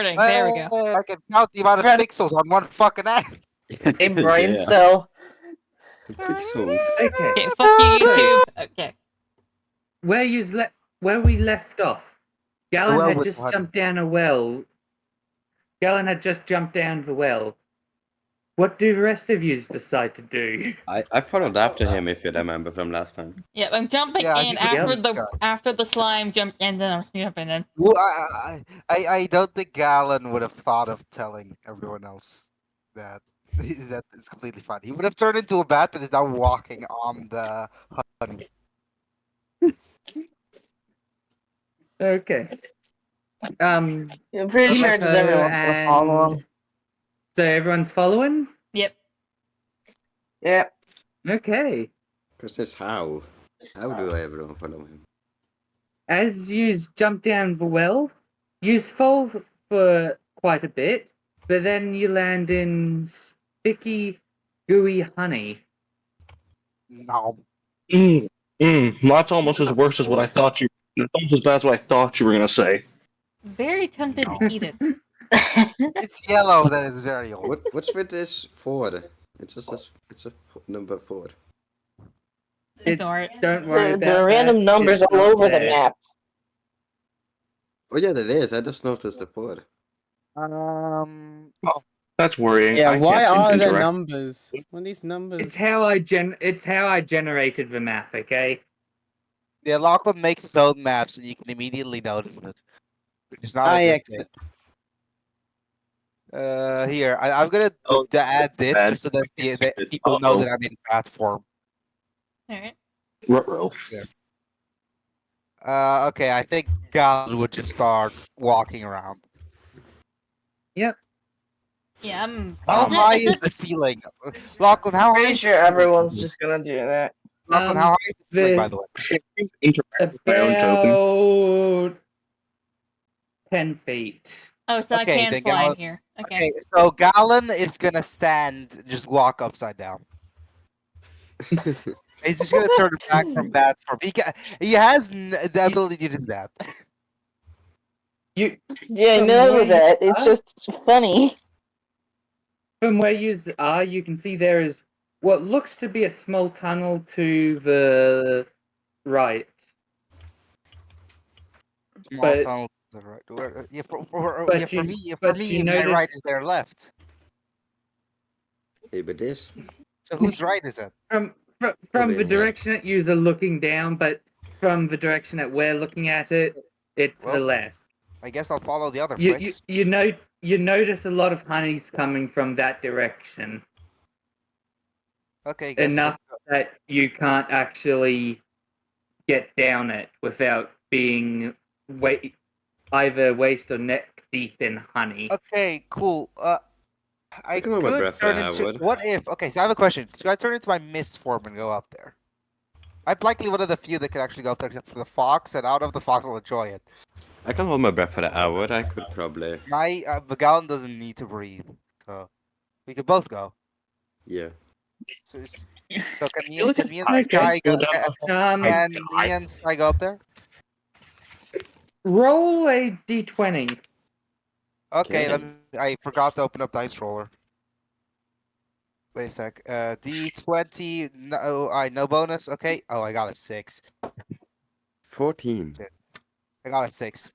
There we go. I can count the amount of pixels on one fucking app. A brain cell. Pixels. Okay, Okay. fuck you, YouTube. Okay. Where we left off, Galen well had with just honey. jumped down a well. Galen had just jumped down the well. What do the rest of you decide to do? I followed after him, if you remember from last time. Yeah, I'm jumping Yeah, in he was after the the after the slime jumps in, then I'm jumping in. Well, I don't think Galen would have thought of telling everyone else that that it's completely fine. He would have turned into a bat, but is now walking on the honey. Okay. I'm pretty sure just everyone's gonna follow him. So everyone's following? Yep. Yep. Okay. Because it's how. How do everyone follow him? As you jump down the well, you fall for quite a bit, but then you land in sticky, gooey honey. No. That's almost as worse as what I thought you. It's almost as bad as what I thought you were gonna say. Very tempted to eat it. It's yellow, that is very old. What's with this 4? It just says it's a number 4. Ignore it. Don't worry about There are random that. numbers It's all not over the there. map. Oh yeah, there is. I just noticed the 4. That's worrying. Yeah, I why can't are there interact. numbers? What are these numbers? It's how I generated the map, okay? Yeah, Lachlan makes his own maps, and you can immediately notice it. Which is not a good exit. thing. Here, I'm gonna add this bad. just so that the people know that I'm in bat form. Alright. Ruh-roh. Okay, I think Galen would just start walking around. Yep. Yeah, I'm. How Is it- high is is it- the ceiling? Lachlan, how high Pretty is sure the ceiling? everyone's just gonna do that. Lachlan, how high is the ceiling, by the way? Interact with my own token. About 10 feet. Oh, so Okay, I can then fly in Galen- here. Okay. Okay, so Galen is gonna stand, just walk upside down. He's just gonna turn it back from bat form. He has the ability to do that. You Yeah, I From know where you that. It's are? just funny. From where you are, you can see there is what looks to be a small tunnel to the right. Small But- tunnel to the right. Yeah, for you me, my right notice- is their left. Hey, but this. So whose right is it? From Probably the in here. direction that you're looking down, but from the direction that we're looking at it, it's the Well, left. I guess I'll follow the other You pricks. you notice a lot of honeys coming from that direction. Okay, guess Enough that you can't actually get down it without being either waist or neck deep in honey. Okay, cool. I can hold my could breath turn for an into. hour. What if? Okay, so I have a question. Should I turn into my mist form and go up there? I'm likely one of the few that can actually go up there, except for the fox, and out of the fox, I'll enjoy it. I can hold my breath for an hour. I could probably. My Galen doesn't need to breathe, so we could both go. Yeah. So can me look and at me Sky and Sky go? Um, Can me and Sky go up there? roll a d20. Okay, Okay. I forgot to open up Dice Roller. Wait a sec. D20. No bonus. Okay. Oh, I got a 6. 14. I got a 6.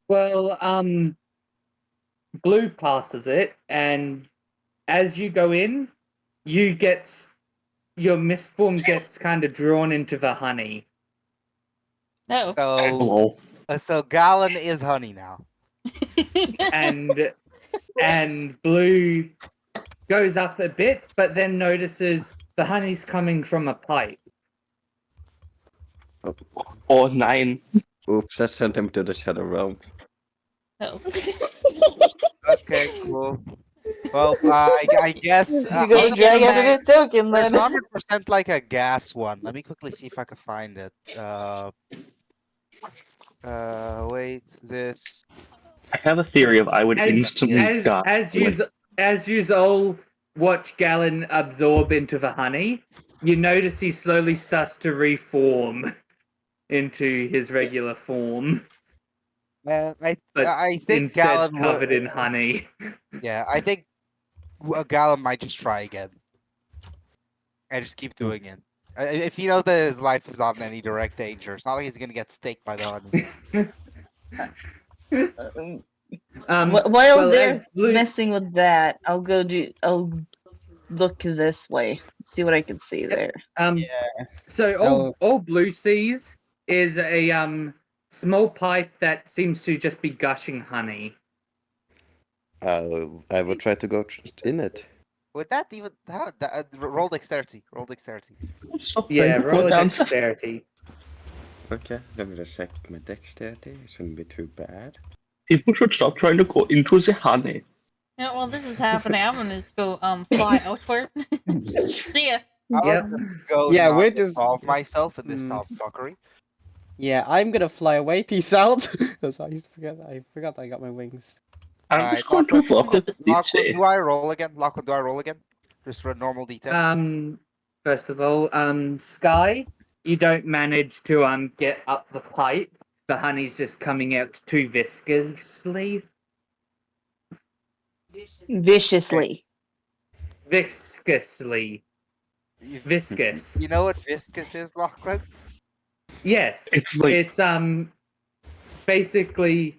Well, Blue passes it, and as you go in, your mist form gets kind of drawn into the honey. No. So, so Galen is honey now. and Blue goes up a bit, but then notices the honey's coming from a pipe. Or 9. Oops, I sent him to the Shadow Realm. No. Okay, cool. Well, I guess You go I'll drag give him out of the token there's then. 100% like a gas one. Let me quickly see if I can find it. Wait, this. I have a theory of I would instantly die. As you all watch Galen absorb into the honey, you notice he slowly starts to reform into his regular form. but I think instead Gallon covered in honey. Yeah, I think Gallon might just try again and just keep doing it. If he knows that his life is not in any direct danger, it's not like he's gonna get staked by the honey. While well, they're Blue, messing with that, I'll look this way, see what I can see there. so all Blue sees is a small pipe that seems to just be gushing honey. I will try to go in it. Would that even roll dexterity? Roll dexterity. Yeah, roll a dexterity. Okay, let me just check my dexterity. It shouldn't be too bad. People should stop trying to go into the honey. Yeah, well, this is happening. I'm gonna just go fly elsewhere. See ya. Yep. Go Yeah, not we're just- involve myself in this Hmm. top fuckery. Yeah, I'm gonna fly away. Peace out. Because I forgot I got my wings. I'm Alright, just going to walk with Lachlan, DC. do I roll again? Lachlan, do I roll again? Just for a normal D10. First of all, Sky, you don't manage to get up the pipe. The honey's just coming out too viscously. Viciously. Viscously. Viscous. You know what viscous is, Lachlan? Yes. It's like It's basically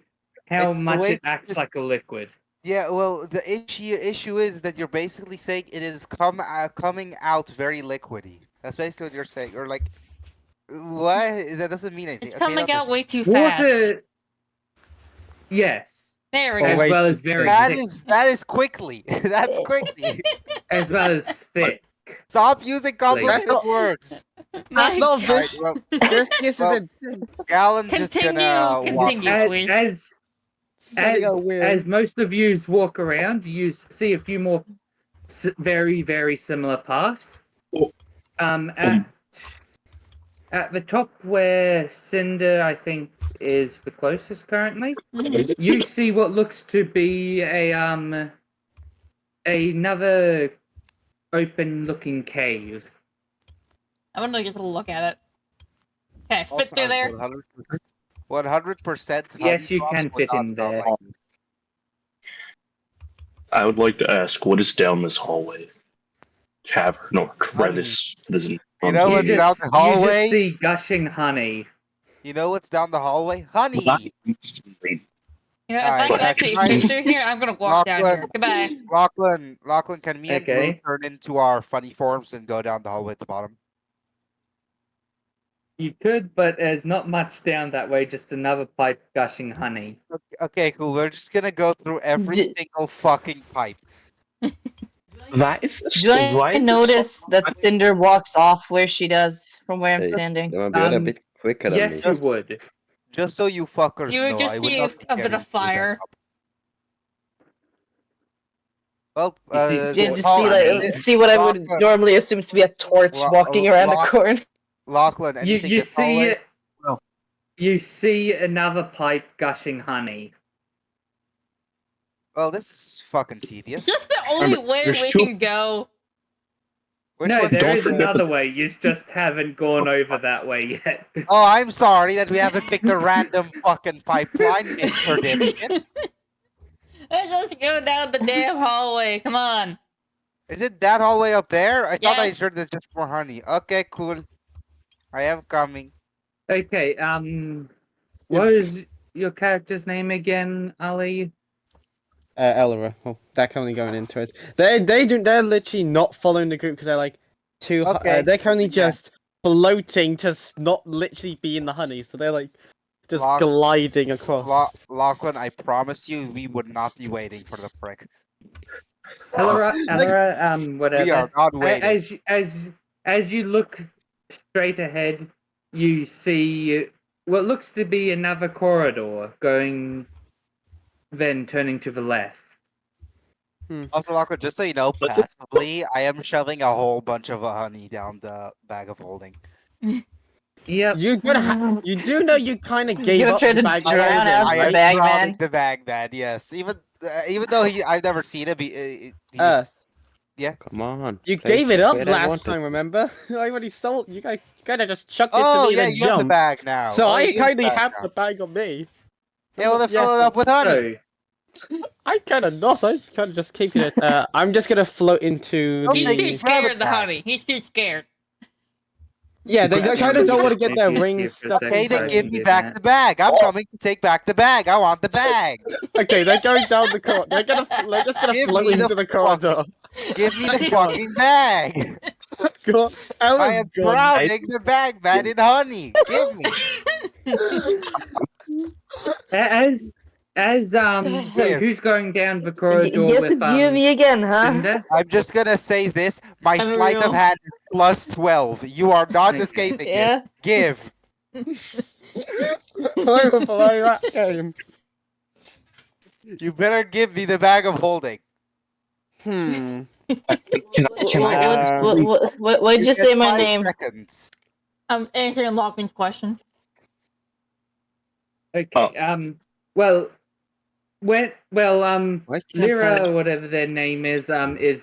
how It's the much way it acts this- like a liquid. Yeah, well, the issue is that you're basically saying it is coming out very liquidy. That's basically what you're saying. Or like, what? That doesn't mean anything. It's Okay, coming no, out way too fast. Water. Yes. There we Oh, As go. wait, well you as very said- That thick. that is quickly. That's quickly. As well as thick. Stop using complicated That's not- words. That's My not God. Alright, well, This is Well, a Gallon's just gonna walk. Continue, please. setting a weird. As most of you walk around, you see a few more very, very similar paths. At the top where Cinder, I think, is the closest currently, you see what looks to be another open-looking cave. I'm gonna just look at it. Can I fit through there? 100%. Yes, you can fit in there. I would like to ask, what is down this hallway? Cavern or crevice? That isn't. You know You what's down just, the you hallway? just see gushing honey. You know what's down the hallway? Honey. You know, if I Alright, can actually actually- fit through here, I'm gonna walk down here. Goodbye. Lachlan, can me and Blue Okay. turn into our funny forms and go down the hallway at the bottom? You could, but there's not much down that way, just another pipe gushing honey. Okay, cool. We're just gonna go through every D- single fucking pipe. That is. Do I notice that Cinder walks off where she does from where I'm Hey, standing? They might be a bit quicker than Yes, me. you would. Just so you fuckers You would know, just I would see not a be bit getting of through that fire. up. Well, You see You This just hall- see what I would Lachlan- normally assume to be a torch Lo- walking around the Lock- corner. Lachlan, You anything you this hallway? see you see another pipe gushing honey. Well, this is fucking It's tedious. just the only way there's we two- can go. Which No, one- there Don't is forget another way. You just haven't gone over that way yet. Oh, I'm sorry that we haven't picked a random fucking pipeline, Mr. Dipshit. Let's just go down the damn hallway. Come on. Is it that hallway up there? I thought I Yes. heard there's just more honey. Okay, cool. I am coming. Okay, what is your character's name again, Ali? Elra. Oh, they're currently going into it. They're literally not following the group because they're like too. Okay. They're currently Yeah. just floating to not literally be in the honey, so they're like just Lock- gliding across. Lachlan, I promise you, we would not be waiting for the prick. Elora, whatever. We are not waiting. As you look straight ahead, you see what looks to be another corridor going, then turning to the left. Also, Lachlan, just so you know, passively, I am shoving a whole bunch of honey down the bag of holding. Yep. You do know you kind of You're gave gonna up try the to bag drown already, out I the am right? bag drowning man. the bag man, yes. Even though I've never seen him, he's Come on. You place gave it up where I last want it. time, remember? I already stole. You guys kind of just chucked it Oh to me yeah, and then you have the jumped. bag now. So Oh, I you have the kindly bag have now. the bag on me. Yeah, well, then Yeah, fill it up with honey. So, I'm kind of not. I'm kind of just keeping it. I'm just gonna float into Okay, He's the. too grab scared it of the back. honey. He's too scared. Yeah, they Grab kind it. of don't want to get Maybe their it's rings here for a stuck. Okay, second, then I give can me do back that. the bag. I'm coming to take back the bag. I want the bag. Okay, they're going down the corridor. They're just gonna Give float me the into the corridor. Give me the Go on. fucking bag. Go. I Ella's am gone. drowning the bag, man, in honey. Give me. So Here. who's going down the corridor Guess with it's you and me again, huh? Cinder? I'm just gonna say this. My I'm sleight of real. hand is plus 12. You are not Okay. escaping Yeah. this. Give. I will play that game. You better give me the bag of holding. Hmm. Can I? What'd You you get say my 5 name? seconds. I'm answering Lockman's question. Okay. Well, Why can't Lyra, I? or whatever their name is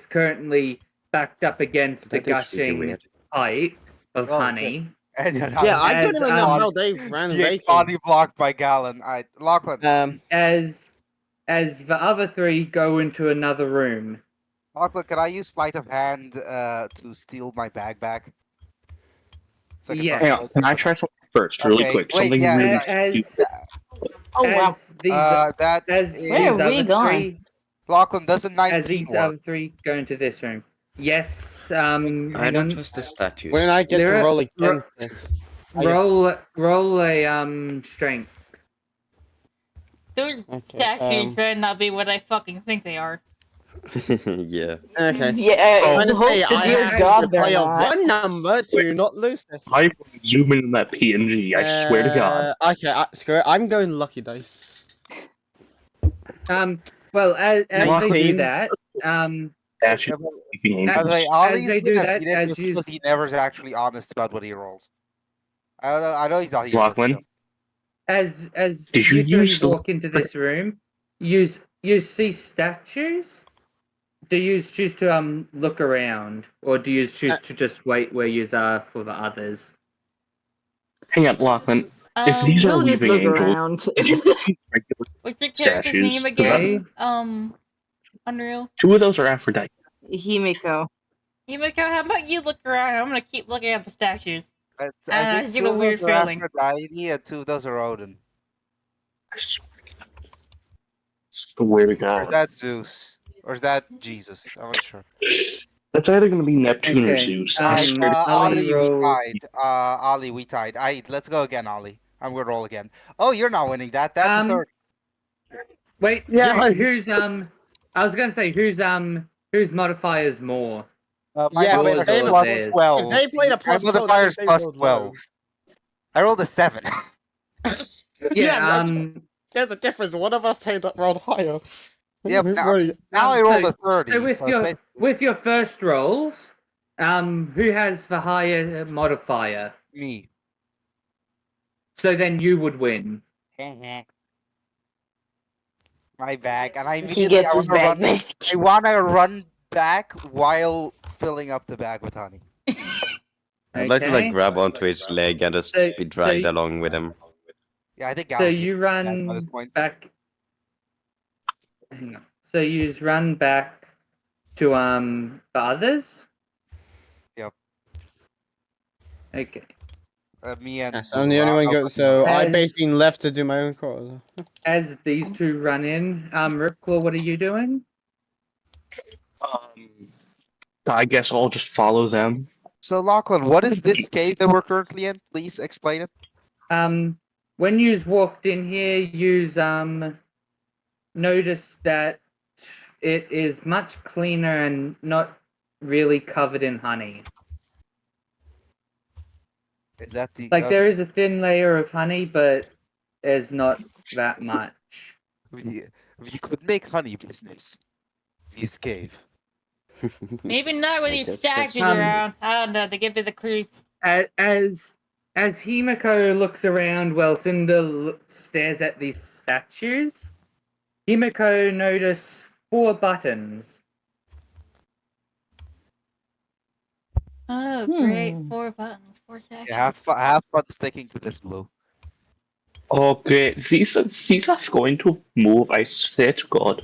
currently backed up against a That is really gushing weird. pipe of Oh, honey. And you're Yeah, not I don't As, even know um, how they ran getting vacant. body blocked by Gallon. Lachlan. As the other three go into another room. Lachlan, can I use sleight of hand to steal my bag back? So I can start Hang on. Yes. Can I try something first, really Okay, quick? wait, Something yeah, really As stupid. Oh wow. as these that as is- Where these are we other going? three Lachlan, doesn't 19 as these work? other three go into this room. Yes. I Hang don't on. trust the statues. When I get to Lyra, roll against it. I get- roll a strength. Those Okay, statues better not be what I fucking think they are. Yeah. Okay. Yeah, Oh. I'm gonna hope say to I dear have God to they're play a not. one number to not lose this. I will zoom in on that PNG. I swear to God. Okay, screw it. I'm going lucky dice. Well, as they do 19. that, That should be By the way, as Ollie's they do gonna that, beat it as just you because he never is actually honest about what he rolls. I know he's not here. but Lachlan, still. as Did you you three use the- walk into this room, you see statues. Do you choose to look around, or do you choose to just wait where you are for the others? hang on, Lachlan. If these are We'll just weaving look angels, around. did you see regular What's your character's statues? name 'Cause again? Unreal. 2 of those are Aphrodite. Himiko. Yumiko, how about you look around? I'm gonna keep looking at the statues. I I think get 2 a of weird those are feeling. Aphrodite and 2 of those are Odin. I swear to Or is God. that Zeus? Or is that Jesus? I'm not sure. That's either going to be Neptune or Okay, Zeus. I swear to Ollie, we roll. tied. Ollie, we tied. Let's go again, Ollie. I'm gonna roll again. Oh, you're not winning that. That's a 30. Wait, Yeah, who's I was gonna say whose modifiers more? My Yeah, but modifier they- plus theirs. 12. If they played a My plus 12, modifier is they plus rolled 12. I rolled a 7. Yeah, There's a difference. One of us rolled higher. Yep, Who's now- rolling- Now I so- rolled a 30. so with your first rolls, who has the higher modifier? me. So then you would win. My bag, and I He immediately gets his bag back. I want to run back while filling up the bag with honey. I'd like to Okay. grab onto his leg and just So- be dragged so- along with him. Yeah, I think So I'll you get that by run this point. back. Hang on. So you just run back to the others. Yep. Okay. Me and Yes, I'm the only one going, so I've As- basically left to do my own call. As these two run in, Ripclaw, what are you doing? I guess I'll just follow them. So Lachlan, what is this cave that we're currently in? Please explain it. When you walked in here, you noticed that it is much cleaner and not really covered in honey. Is that the Like there is a thin layer of honey, but there's not that much. we could make honey business. This cave. Maybe not with I these guess that's- statues around. I don't know. They give me the creeps. As Himiko looks around while Cinder stares at these statues, Himiko notices 4 buttons. Oh, great. Hmm. 4 buttons, 4 statues. Yeah, have fun sticking to this blue. Okay, Caesar's going to move, I swear to God.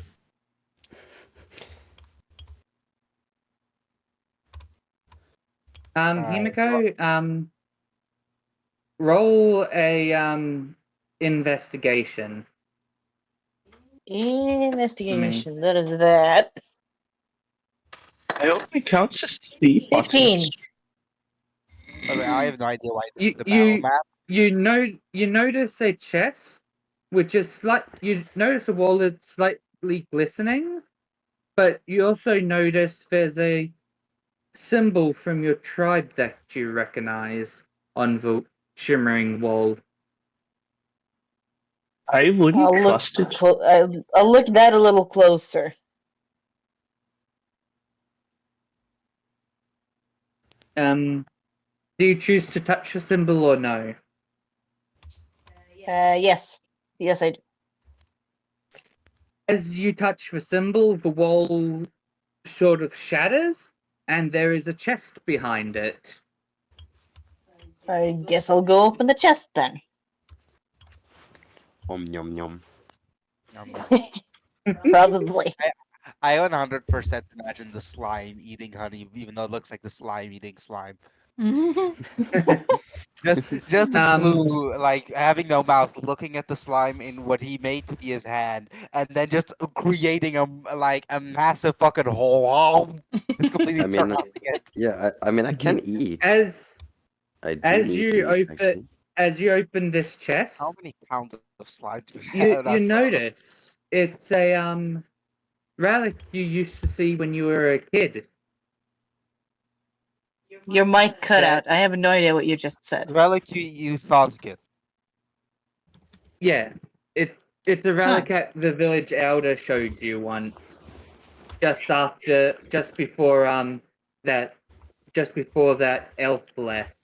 Himiko, roll a investigation. Investigation. That is that. I only counts as 3 15. buttons. By the way, I have no idea why You the battle map. you notice a chest, which is you notice a wall that's slightly glistening, but you also notice there's a symbol from your tribe that you recognize on the shimmering wall. I wouldn't I'll look. trust it. I'll look that a little closer. Do you choose to touch the symbol or no? Yes. Yes, I do. As you touch the symbol, the wall sort of shatters, and there is a chest behind it. I guess I'll go open the chest then. Yum yum. Probably. I 100% imagine the slime eating honey, even though it looks like the slime eating slime. Just a clue, like having no mouth, looking at the slime in what he made to be his hand, and then just creating a massive fucking hole. It's completely I mean, surrounding it. Yeah, I mean, I can eat. As I do as need you to eat, open actually. as you open this chest, How many pounds of slime do we you have? That's notice it's a relic you used to see when you were a kid. Your mic cut Yeah. out. I have no idea what you just said. relic you saw as a kid. Yeah, it's a relic at the village elder showed you once, just before that elf left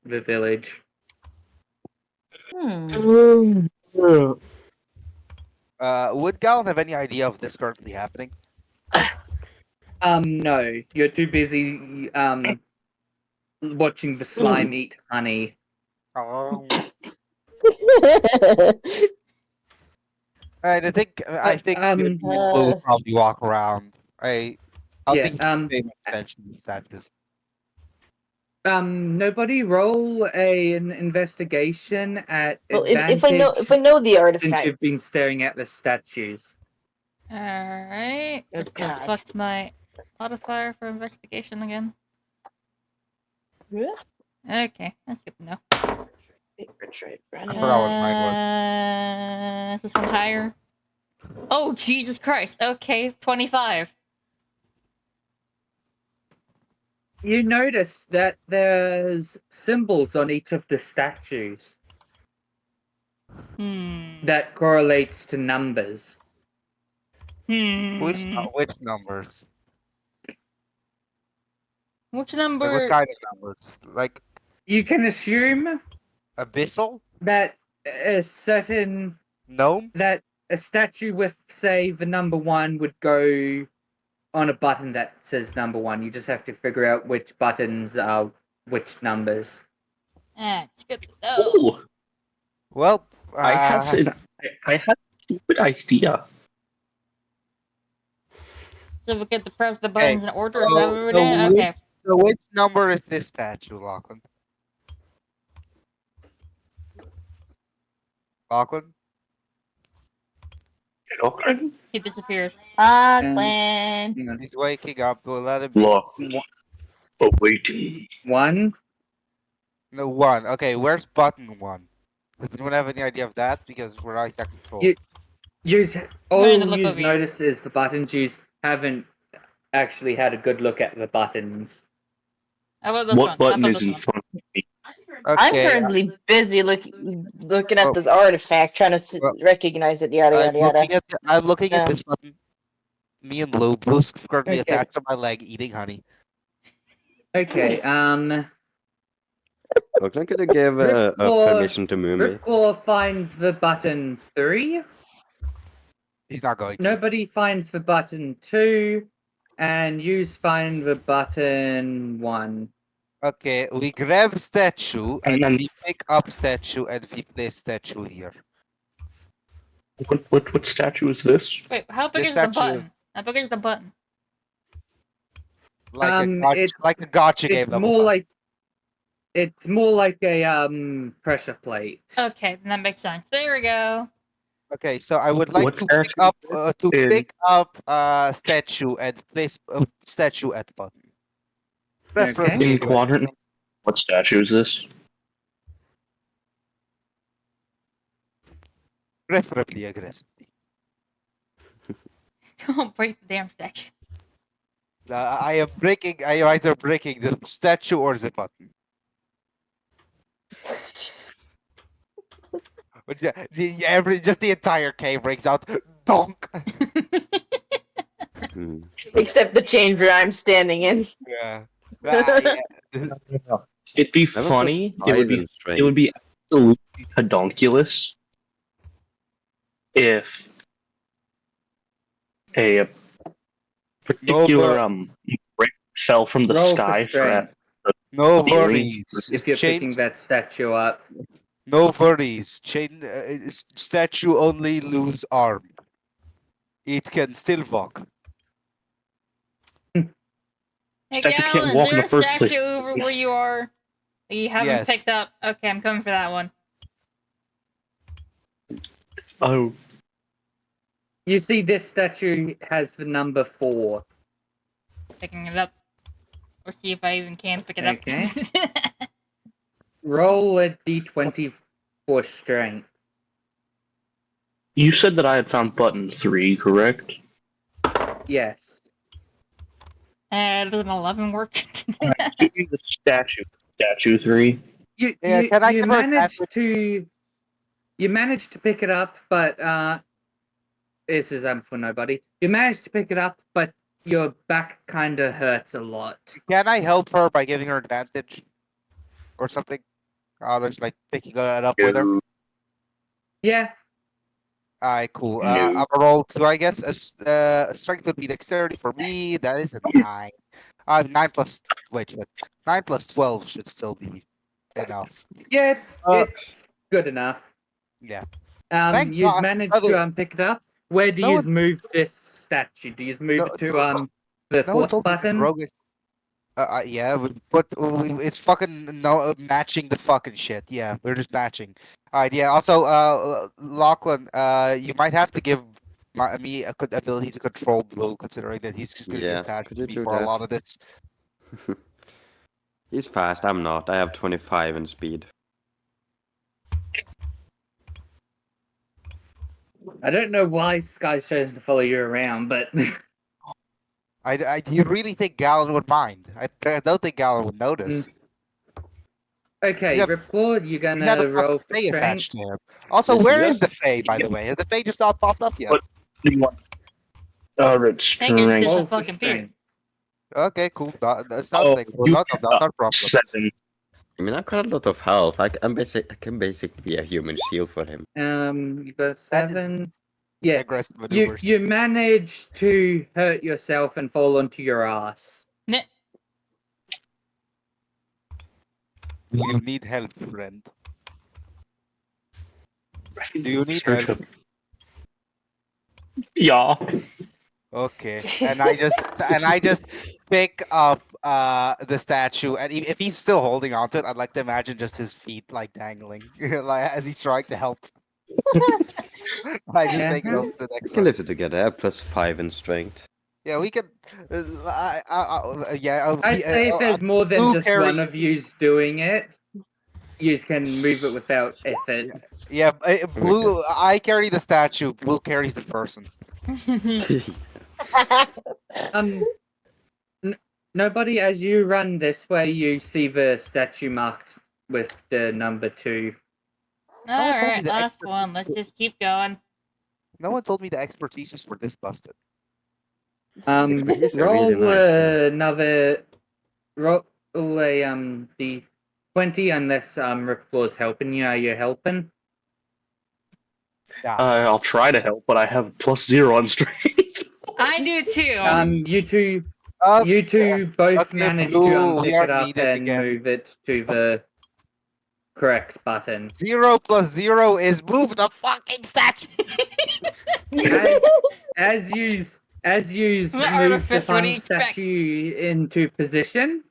the village. Would Galen have any idea of this currently happening? No, you're too busy watching the slime eat honey. Oh. Alright, I think me and Blue will probably walk around. I'll Yeah, think pay more attention to statues. nobody roll an investigation at Well, advantage if I know the since artifact. you've been staring at the statues. Alright. Oh, Just God. what's my modifier for investigation again? Yeah. Okay, that's good to know. I forgot what mine was. Is this one higher? Oh, Jesus Christ. Okay, 25. You notice that there's symbols on each of the statues that correlates to numbers. Which numbers? Which Like number? what kind of numbers? Like You can assume abyssal? that a certain Gnome? that a statue with, say, the number 1 would go on a button that says number 1. You just have to figure out which buttons are which numbers. It's good to know. Oh, Well, I had a stupid idea. So we get to press the buttons in order. Is that so- what we're so doing? which- Okay. so which number is this statue, Lachlan? Lachlan? Okay. He disappeared. Auckland. He's waking up. We'll let him be. Lock. Awaiting. 1. No, 1. Okay, where's button 1? Does anyone have any idea of that? Because we're not exactly told. All Trying to look you've over you. noticed is the buttons. You haven't actually had a good look at the buttons. How about this What one? button How about is this in one? front of me? I'm Okay, currently busy looking at Oh. this artifact, trying to Well, recognize it. Yada I'm yada yada. looking at Yeah. this button. Me and Blue. Blue's currently Okay. attached to my leg, eating honey. Okay, Well, can I could give a Ripclaw- permission to move me? Ripclaw finds the button 3. He's not going to. Nobody finds the button 2. And you find the button 1. Okay, we grab statue And and then- we pick up statue and we place statue here. What statue is this? Wait, how big This is the statue is- button? How big is the button? Like Um, like a gotcha game It's level. more button. like it's more like a pressure plate. Okay, then that makes sense. There we go. Okay, so I would like What to pick statue up is this? pick up statue and place statue at button. Preferably In aggressive. quadrant. What statue is this? Preferably aggressively. Don't break the damn statue. I am either breaking the statue or the button. But yeah, just the entire cave breaks out. Donk. Hmm. Except the chamber I'm standing in. Yeah. Yeah. It'd be I will put funny. It would be. Iron strength. It would be absolutely pedonculous if a particular brick fell from the Roll for sky for strength. No Feeling. worries. If you're picking that statue up. No worries. Statue only lose arm. It can still walk. Hey, Statue can't Gallon, is walk in there the a first place. statue over where you are that you haven't Yes. picked up? Okay, I'm coming for that one. Oh, You see, this statue has the number 4. Picking it up. Or see if I even can pick it Okay. up. Roll a d20 for strength. you said that I had found button 3, correct? Yes. Does an 11 work? Give me the statue. Statue 3. You Yeah, you, can I you give her an managed advantage? to pick it up, but this is for nobody. You managed to pick it up, but your back kinda hurts a lot. Can I help her by giving her advantage? Or something? Just like picking it up with her? Yeah. Alright, cool. No. I'm a roll 2, I guess. Strength would be dexterity for me. That is a 9. 9 plus. Wait, 9 plus 12 should still be enough. Yeah, Uh, it's good enough. Yeah. Thank You've God. managed By the to pick it up. Where do No you one- move this statue? Do you move No- it to the No one fourth told me the button? rogue. Yeah, but it's fucking no matching the fucking shit. Yeah, we're just matching. Alright, yeah. Also, Lachlan, you might have to give me a good ability to control Blue, considering that he's just gonna be Yeah, attached could to you me do for a that? lot of this. He's fast. I'm not. I have 25 in speed. I don't know why Sky's chosen to follow you around, but Do you really think Gallon would mind? I don't think Gallon would notice. okay, He's got- Ripcord, you're He's got gonna a roll fucking for Fae strength. attached to him. Also, Yes, where yes. is the Fae, by the way? Has the Fae just not popped up yet? What? Do you want? Red Think it's strength. just Roll a for fucking beard. strength. Okay, cool. That's Oh, not you not a problem. 7. I mean, I've got a lot of health. I can basically be a human shield for him. You got That is- 7. Yeah, Aggressive you maneuvers. you managed to hurt yourself and fall onto your ass. Nah, You need help, friend. Do you need Search help? up. Yeah. Okay, and I just pick up the statue, and if he's still holding onto it, I'd like to imagine just his feet like dangling, like as he's trying to help. I just take it over to the We next can one. lift it together. I have +5 in strength. Yeah, we can. Yeah, I'd say if there's more than Blue just one carries- of yous doing it, you can move it without effort. yeah. Blue, I carry the statue. Blue carries the person. Nobody, as you run this way, you see the statue marked with the number 2. one told me Alright, the last expert- one. Let's just keep going. No one told me the expertise were this busted. Expertise are Roll really nice, another. Roll a d20 unless Ripclaw's helping you. Are you helping? I'll try to help, but I have +0 on strength. I do too. You two You two both okay, managed Blue, to we unpick are it up needed and again. move it to the correct button. 0 + 0 is move the fucking statue. As you The move the artificer, what do fun you expect? statue into position,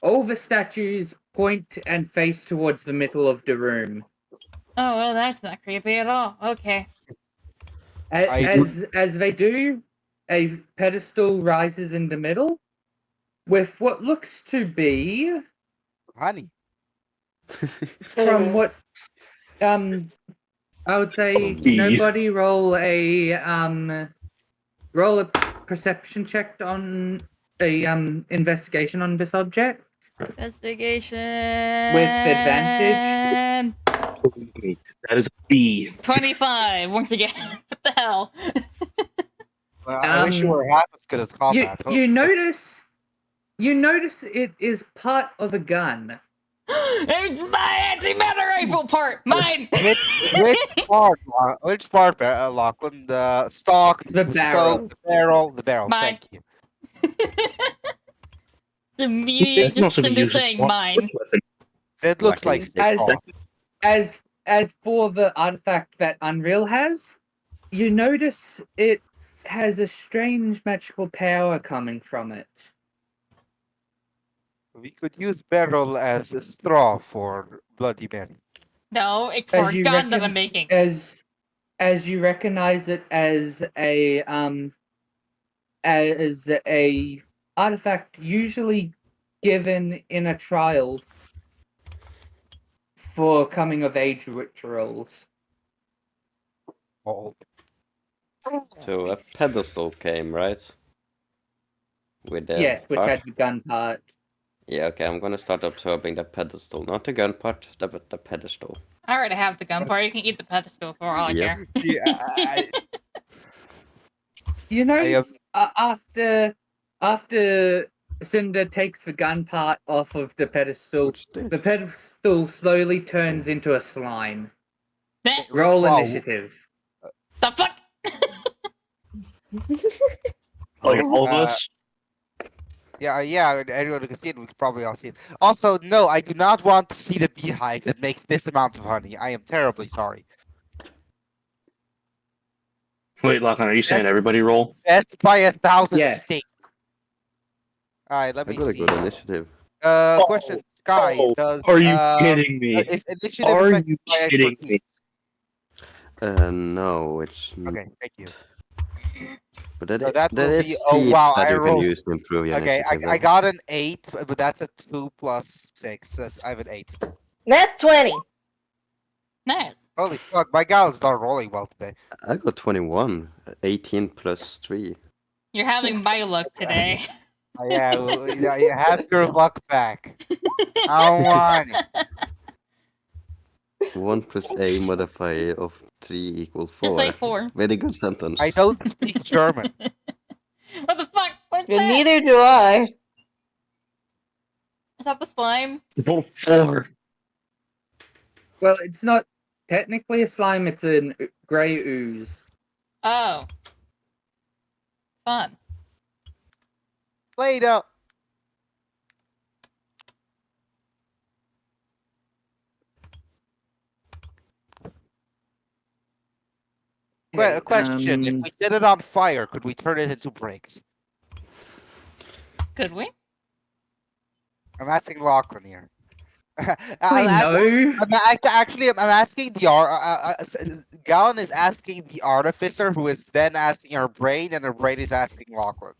all the statues point and face towards the middle of the room. Oh, well, that's not creepy at all. Okay. As they do, a pedestal rises in the middle with what looks to be, Honey. from what I would say, D. nobody roll a perception check on a investigation on this object. Investigation. advantage. That is a B. 25, once again. What the hell? Well, I wish you were half as good as combat. You notice it is part of a gun. It's my antimatter rifle part! Mine! Which part, Lachlan? The stock, The scope, the barrel. Mine. Thank you. It's immediately It can just also be sitting there used as saying one mine. weapon. It looks like As for the artifact that Unreal has, you notice it has a strange magical power coming from it. we could use barrel as a straw for Bloody Mary. No, it's As for a you gun that reckon- I'm making. As you recognize it as a artifact usually given in a trial for coming of age rituals. Oh, So a pedestal came, right? With the Yes, which part? had the gun part. Yeah, okay, I'm gonna start absorbing the pedestal. Not the gun part, but the pedestal. I already have the gun part. You can eat the pedestal for all I Yep. care. yeah, You notice after Cinder takes the gun part off of the pedestal, the pedestal slowly turns into a slime. Eh, Roll Wow. initiative. the fuck? Like all of Uh, us. yeah. Anyone who can see it, we could probably all see it. Also, no, I do not want to see the beehive that makes this amount of honey. I am terribly sorry. Wait, Lachlan, are you saying everybody roll? Death by 1,000 Yes. stakes. All right, let I me got a see. good initiative. Question, Sky. Oh, Does are you kidding me? is initiative Are affected you by kidding expertise? me? No, it's Okay, thank you. but that, So that there will is be- oh, feats wow, that I you can rolled- use to improve your Okay, initiative. I got an 8, but that's a 2 + 6. I have an 8. Net 20. Nice. Holy fuck, my gal's not rolling well today. I got 21. 18 plus 3. You're having my luck today. Yeah, you have your luck back. I don't want it. 1 plus a modifier of 3 equals 4. Just say 4. Very good sentence. I don't speak German. What the fuck? What's Well, that? neither do I. Is that the slime? Roll 4. Well, it's not technically a slime, it's a grey ooze. Oh. Fun. Later. A question: If we set it on fire, could we turn it into bricks? Could we? I'm asking Lachlan here. I know. I'm asking the Galen is asking the artificer, who is then asking her brain, and her brain is asking Lachlan.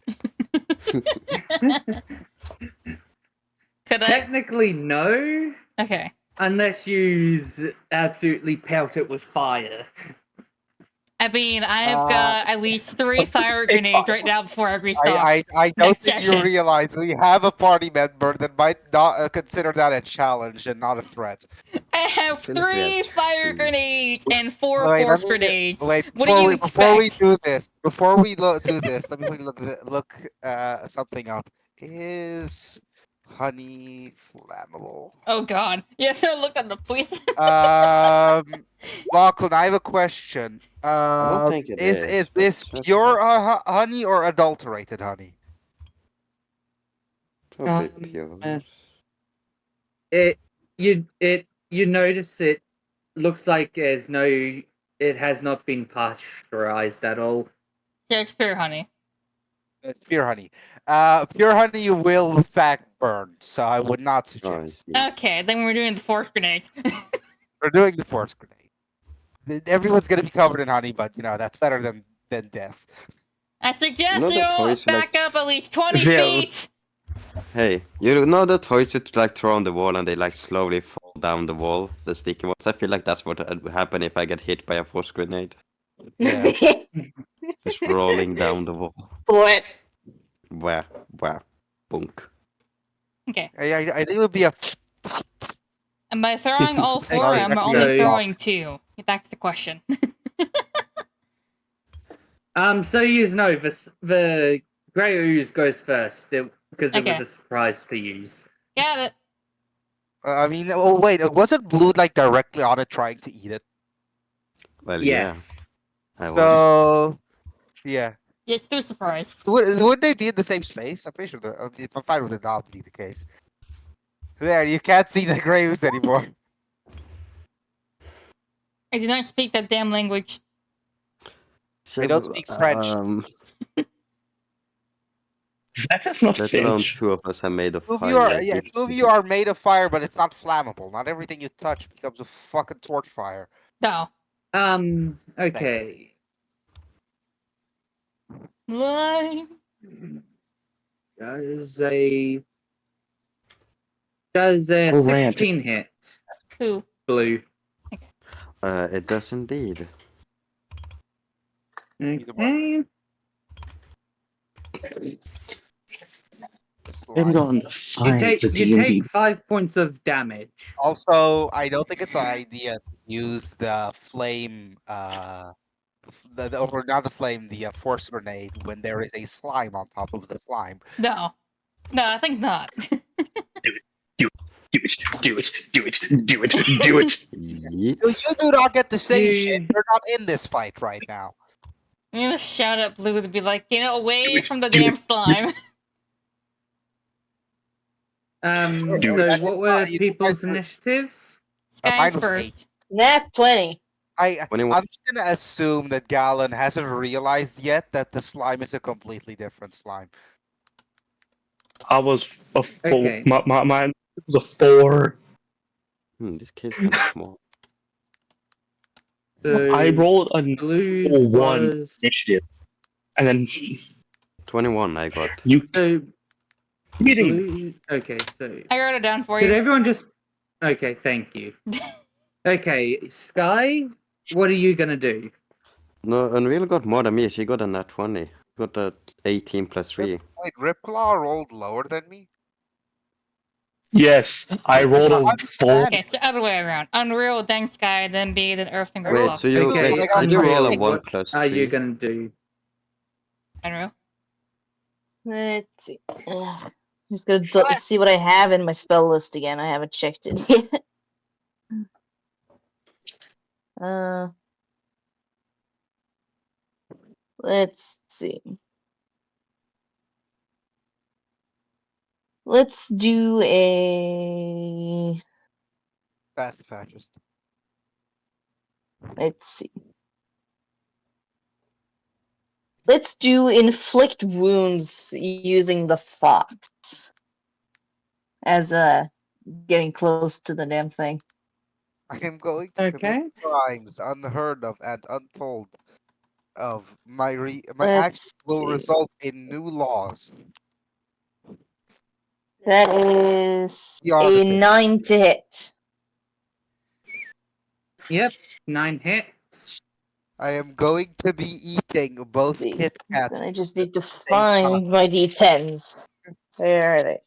Could I? Technically, no. Okay. Unless you absolutely pelt it with fire. I mean, I've got at least 3 fire grenades right now before I restart. I don't Next think session. you realize we have a party member that might not consider that a challenge and not a threat. I have feel like we 3 have fire 2. grenades and 4 Wait, let force me- grenades. Wait, What do you before we expect? do this, let me look something up. Is honey flammable? Oh god. Yeah, look at the police. Lachlan, I have a question. don't think it is is, this but- pure honey or adulterated honey? A bit Um, pure. You notice it looks like it has not been pasteurized at all. Yeah, it's pure honey. It's pure honey. Pure honey will in fact burn, so I would not Oh, I suggest. see. Okay, then we're doing the force grenades. We're doing the force grenade. Everyone's gonna be covered in honey, but you know that's better than death. I suggest You know you the toys you back like- up at least 20 Yeah. feet. Hey, you know the toys you like throw on the wall and they like slowly fall down the wall, the sticky ones? I feel like that's what would happen if I get hit by a force grenade. Yeah. Just rolling down the wall. What? Wah, wah, bunk. Okay, I think it would be a. and by throwing all four, Sorry, I'm that only goes- throwing 2. That's the question. So you know the grey ooze goes first because it Okay. was a surprise to use. Got it. I mean, oh wait, wasn't Blue like directly on it trying to eat it? Well, Yes. yeah. I won. So, yeah. Yes, do surprise. Would they be in the same space? I'm pretty sure. If I'm fine with it, that'll be the case. There, you can't see the gray ooze anymore. I do not speak that damn language. I don't speak French. That is not Let alone Finch. two of us are made of Two of fire. you are, I yeah, did two of speak you it. are made of fire, but it's not flammable. Not everything you touch becomes a fucking torch fire. No. Okay. Line. Does a does a Oh, rant. 16 hit Who? blue? It does indeed. Okay. Been Slime. on You science take at you D&D. take 5 points of damage. Also, I don't think it's an idea to use the flame, or not the flame, the force grenade when there is a slime on top of the slime. No. No, I think not. Do it, do it, do it, do it, do it. You Yeet. do not get to say You- shit. You're not in this fight right now. I'm gonna shout at Blue to be like, get away it, from the do damn it. slime. So That is what were not- you people's guys were- initiatives? Sky's mine was 8. first. Nat 20. I'm 21. just gonna assume that Galen hasn't realized yet that the slime is a completely different slime. I was a 4. Okay. Mine was a 4. This cave's kind of small. So I rolled a blues natural 1 was initiative. And then 21 I got. you so meeting. blue. Okay, so I wrote it down for did you. everyone just? Okay, thank you. Okay, Sky, what are you gonna do? No, Unreal got more than me. She got a nat 20. Got a 18 plus 3. Wait, Ripclaw rolled lower than me? Yes, I rolled a 4. Okay, so other way around. Unreal, then Sky, then B, then Earth, then Wait, Grimlock. Wait, so you Okay, wait, I did you got roll a Unreal. 1 What plus are 3? you gonna do? Unreal. Let's see. Ugh. Just gonna see what I have in my spell list again. I haven't checked it yet. Let's see. Let's do a. Fast fascist. Let's see. Let's do inflict wounds using the fox as getting close to the damn thing. I am going to Okay. commit crimes unheard of and untold of. My Let's action will see. result in new laws. That is You are a the pick. 9 to hit. Yep, 9 hits. I am going to be eating both See. Kit Kats. Then I just need to same time. find my d10s. Where are they?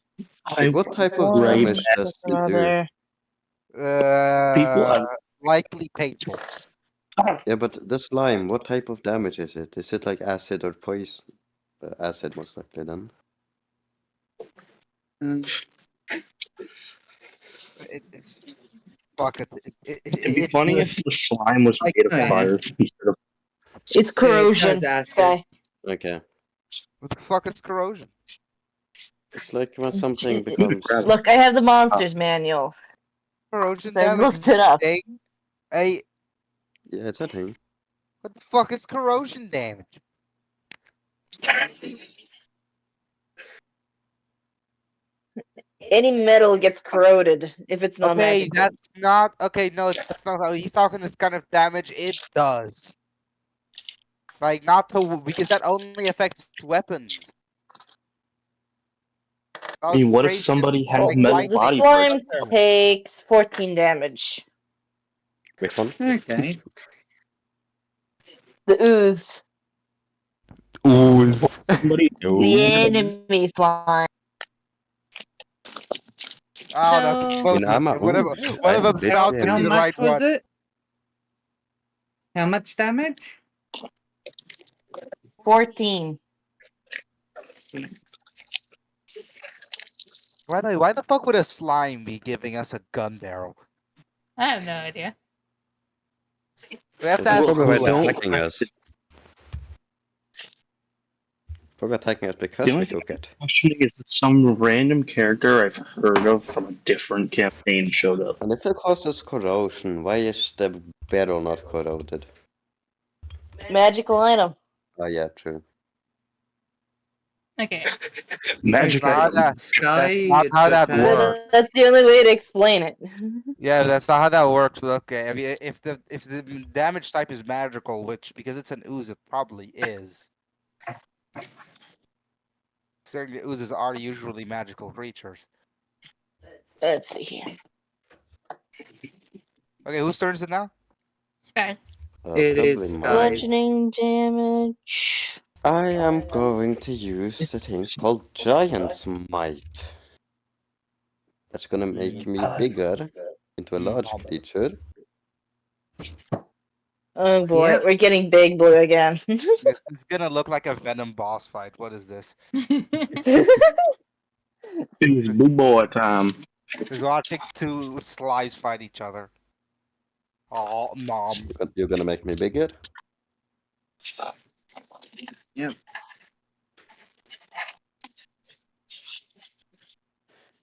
I What type of One, damage does that's it do? another. People Likely painful. Yeah, but the slime, what type of damage is it? Is it like acid or poison? Acid, most likely, then. It's fuck it. It'd be funny if the slime was made of Oh, yeah. fire instead of. It's corrosion. acid. Guy. Okay. What the fuck is corrosion? It's like when something Gee, becomes. Look, I have the monsters manual. Corrosion So I damage. looked it up. Thing? Hey, Yeah, it's a thing. what the fuck is corrosion damage? Any metal gets corroded if it's not Okay, magical. that's not okay. No, that's not how he's talking. This kind of damage it does. Like not to because that only affects weapons. That I was mean, what if crazy. somebody has Like, metal why The body slime parts? takes 14 damage. Which one? Okay. The ooze. Ooh. Somebody The enemy slime. I don't know. So- Both In of them. Ama- One of ooh, one of I them's bet bound you- to How be the much right was one. it? How much damage? 14. Why the fuck would a slime be giving us a gun barrel? I have no idea. We have to That's ask probably why it's Blue. attacking us. Probably attacking us because The we only took it. questioning is that some random character I've heard of from a different campaign showed up. And if it causes corrosion, why is the barrel not corroded? Magical item. Oh yeah, true. Okay. Magic That's not item. that- Sky, That's not it's how your that turn. works. That's the only way to explain it. Yeah, that's not how that works. Okay, I mean, if the damage type is magical, which because it's an ooze, it probably is. Considering the oozes are usually magical creatures. Let's see here. Okay, whose turn is it now? Guys. It is Probably Sky. mine. Bludgeoning damage. I am going to use the thing called Giant's Might. That's gonna make me bigger into a large creature. Oh boy, Yeah. we're getting big blue again. This is gonna look like a Venom boss fight. What is this? It's blue boy time. He's watching two slimes fight each other. Oh, mom. You're gonna make me bigger? Yep.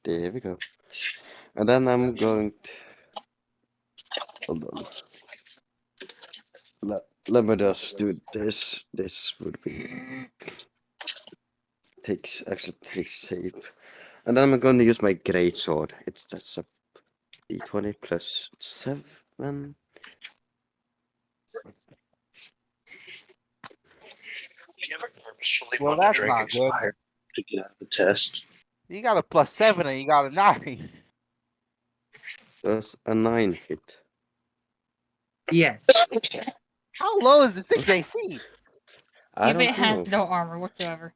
There we go. And then I'm going to... Hold on. Let me just do this. This would be... Actually takes shape. And then I'm going to use my great sword. That's a d20 plus 7. Well, that's not good. To get out of the test. You got a +7 and you got a 9. Does a 9 hit? Yes. How low is this thing's AC? I If don't it has know. no armor whatsoever.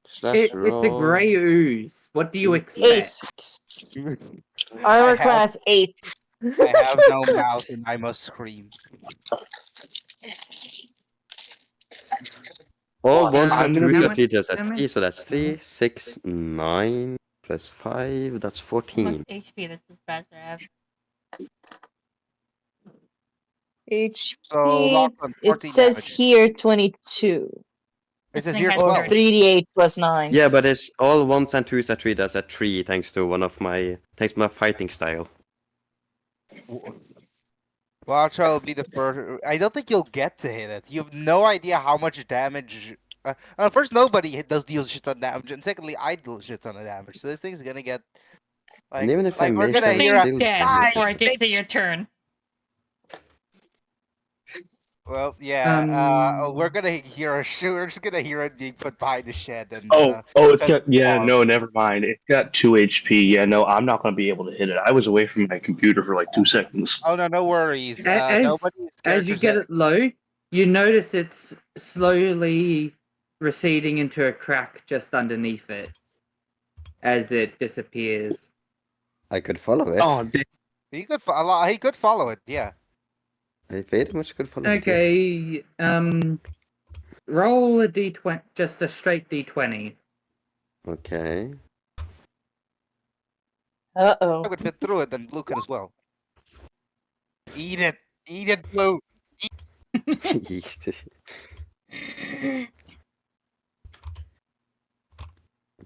Slash It's a roll. grey ooze. What do you Eight. expect? Armor have- class 8. I have no mouth and I must scream. All ones I'm and gonna twos be- are treated as a Damage? 3, so that's 3, 6, 9, plus 5, that's How 14. much HP does this bastard have? HP. So Lachlan, 14 It says damage. here 22. It This says thing here has Or 12. 3d8 plus 9. Yeah, but it's all ones and twos are treated as a 3 thanks to my fighting style. Watch will be the first. I don't think you'll get to hit it. You have no idea how much damage. First, nobody does deal shit ton damage, and secondly, I deal shit ton of damage. So this thing's gonna get like. And even if I like we're miss, gonna I'm hear. Thing's A, dead Die, before it gets to your turn. well, yeah. We're gonna hear a shoot. We're just gonna hear it being put behind the shed. And It's sent got, to the farm. no, never mind. It's got 2 HP. Yeah, no, I'm not going to be able to hit it. I was away from my computer for like 2 seconds. Oh no, no worries. Nobody's As you get it low, you notice it's slowly receding into a crack just underneath it as it disappears. I could follow it. Oh, damn. He could. He could follow it. Yeah. I very much could follow it. Okay, roll a d20, just a straight d20. Yeah. Okay. Uh-oh. I would fit through it, then Blue could as well. Eat it. Eat it, Blue.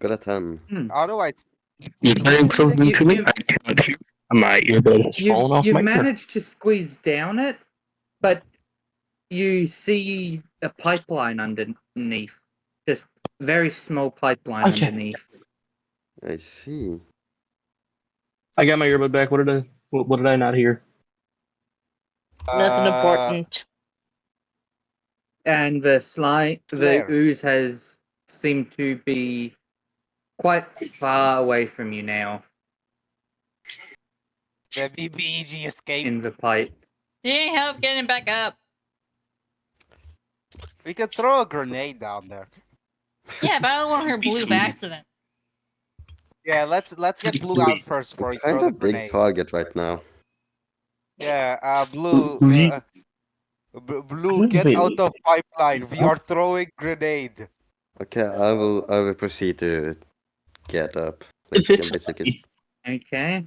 Got a 10. Otherwise, You're saying something You- to me? you- I can't hear. My earbud has fallen off You've my ear. managed to squeeze down it, but you see a pipeline underneath. Just very small pipeline Okay. underneath. I see. I got my earbud back. What did I not hear? Nothing important. And the There. ooze has seemed to be quite far away from you now the BBEG escaped. in the pipe. You need help getting back up. We could throw a grenade down there. Yeah, but I don't want her blue by accident. Yeah, let's get blue out first before we Kind throw the of big grenade. target right now. Yeah, blue. Blue, get Wait. out of pipeline. We are throwing grenade. Okay, I will proceed to get up. Like, you can basically Okay.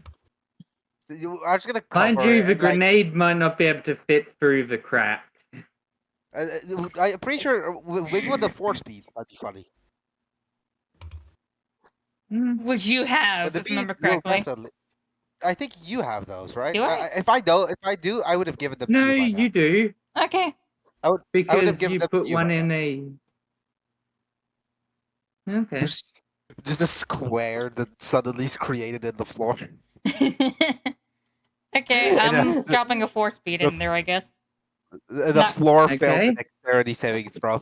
You are just gonna cover Mind you, it the and, like, grenade might not be able to fit through the crack. I'm pretty sure maybe with the 4 speeds that'd be funny. Which you have, But the if I remember bead will correctly. definitely. I think you have those, right? Do I? If I do, I would have given them to No, you by now. you do. Okay. I would have Because given you them put to you one by in now. a. Okay. Just a square that suddenly is created in the floor. Okay, And, I'm dropping a 4-speed in there, I guess. The Not- floor failed Okay. the dexterity saving throw.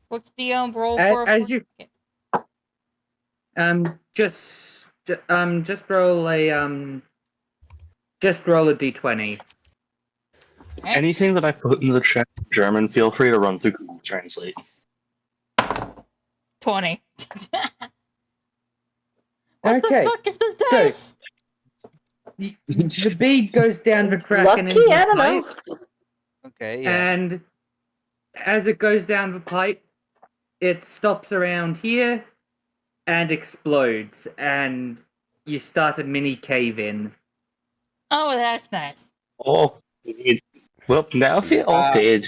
What's the roll for? As you Okay. just roll a d20. Anything that I put in the chat in German, feel free to run through Google Translate. 20. What Okay, the fuck is this so- dice? The bead goes down the crack and Lucky? into I the don't pipe, know. Okay, yeah. and as it goes down the pipe, it stops around here and explodes, and you start a mini cave in. Oh, that's nice. Oh, well, now they're all dead.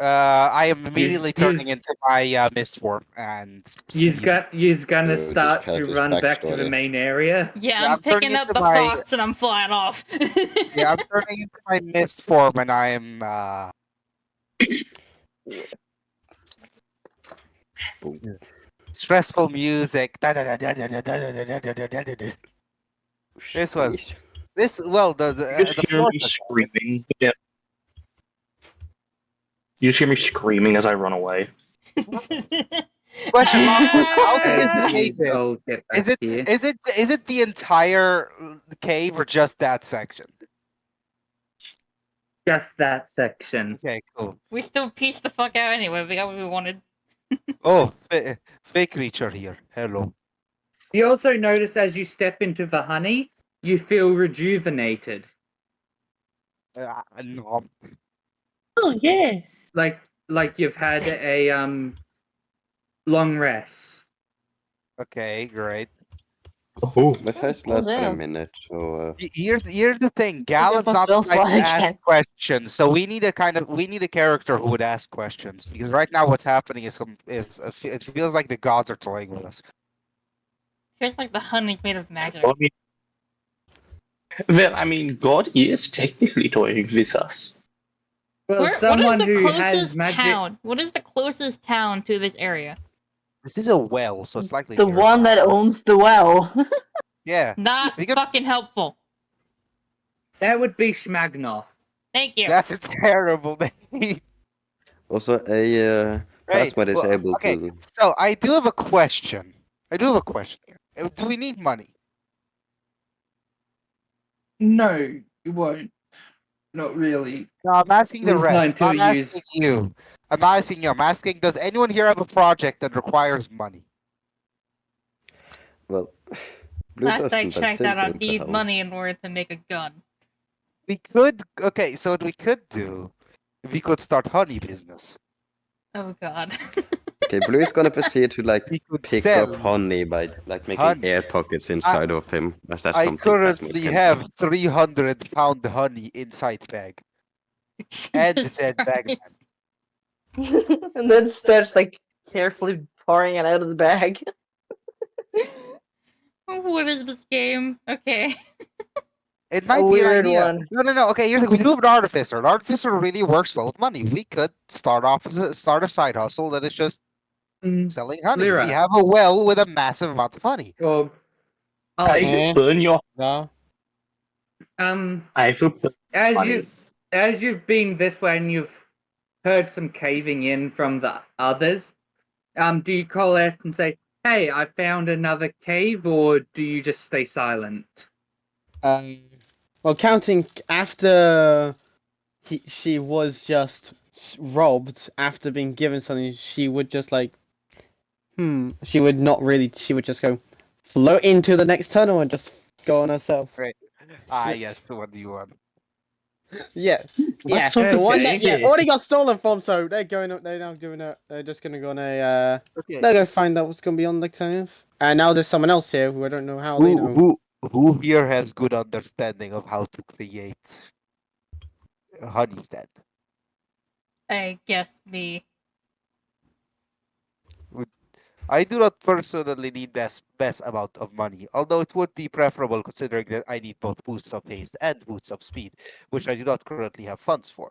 I am immediately turning use- into my mist form and You's speed. gonna This start to character's run back to the backstory. main area. Yeah, Yeah, I'm I'm turning picking up into the my- fox and I'm flying off. Yeah, I'm turning into my mist form and I am stressful music. This was Shit. well the You just the hear floor. me screaming. Yeah. You just hear me screaming as I run away. Question mark, how big is the As cave? you all get back Is it here. is it the entire cave or just that section? Just that section. Okay, cool. We still pieced the fuck out anyway. We got what we wanted. Oh, fake creature here. Hello. You also notice as you step into the honey, you feel rejuvenated. No. Oh yeah. Like you've had a long rest. Okay, great. Oh. Let's just Well, last for a damn. minute. So Here's the thing. Galen's my not the spell type to slot ask again. questions, so we need a character who would ask questions because right now what's happening is it feels like the gods are toying with us. Feels like the honey's made of magic. Well, I mean, God is technically toying with us. Well, What is someone the who has closest magic. town? What is the closest town to this area? This is a well, so it's likely The near one us. that owns the well. Yeah, Not We could- fucking helpful. That would be Schmagnoth. Thank you. that's a terrible name. also a plasma is well, able okay, to. so I do have a question. Here. Do we need money? No, you won't. Not really. No, I'm asking the At least rest. not I'm until not you asking you. I'm not asking you. I'm asking, does anyone here have a project that requires money? Well, Blue Last I doesn't, but checked, I Silver don't need will. money in order to make a gun. We could. Okay, so what we could do, we could start honey business. Oh god. Okay, Blue is gonna proceed to like We could pick sell. up honey by like making Honey. air pockets inside of him. As that's I something plasmids currently can have 300-pound honey inside bag. And Jesus dead bag. Christ. And then starts like carefully pouring it out of the bag. What is this game? Okay. It A might be an weird idea. one. No. Okay, here's we do have an artificer. An artificer really works well with money. We could start a side hustle that is just Mm, selling honey. Lyra. We have a well with a massive amount of honey. Or I Eh? burn your. No. I will burn as you've been this way and you've heard some caving in from the others, do you call out and say, "Hey, I found another cave," or do you just stay silent? Well, counting after she was just robbed after being given something, she would just like, she would not really. She would just go float into the next tunnel and just go on herself. Right. Yes. What do you want? Yeah, yeah. sort The of one that cave is- already got stolen from. So they're going. They're now doing it. They're just gonna go on a. Okay. They're gonna find out what's gonna be on the cave. And now there's someone else here who I don't know how they know. Who here has good understanding of how to create honey stand? I guess me. I do not personally need this best amount of money, although it would be preferable considering that I need both boosts of haste and boosts of speed, which I do not currently have funds for.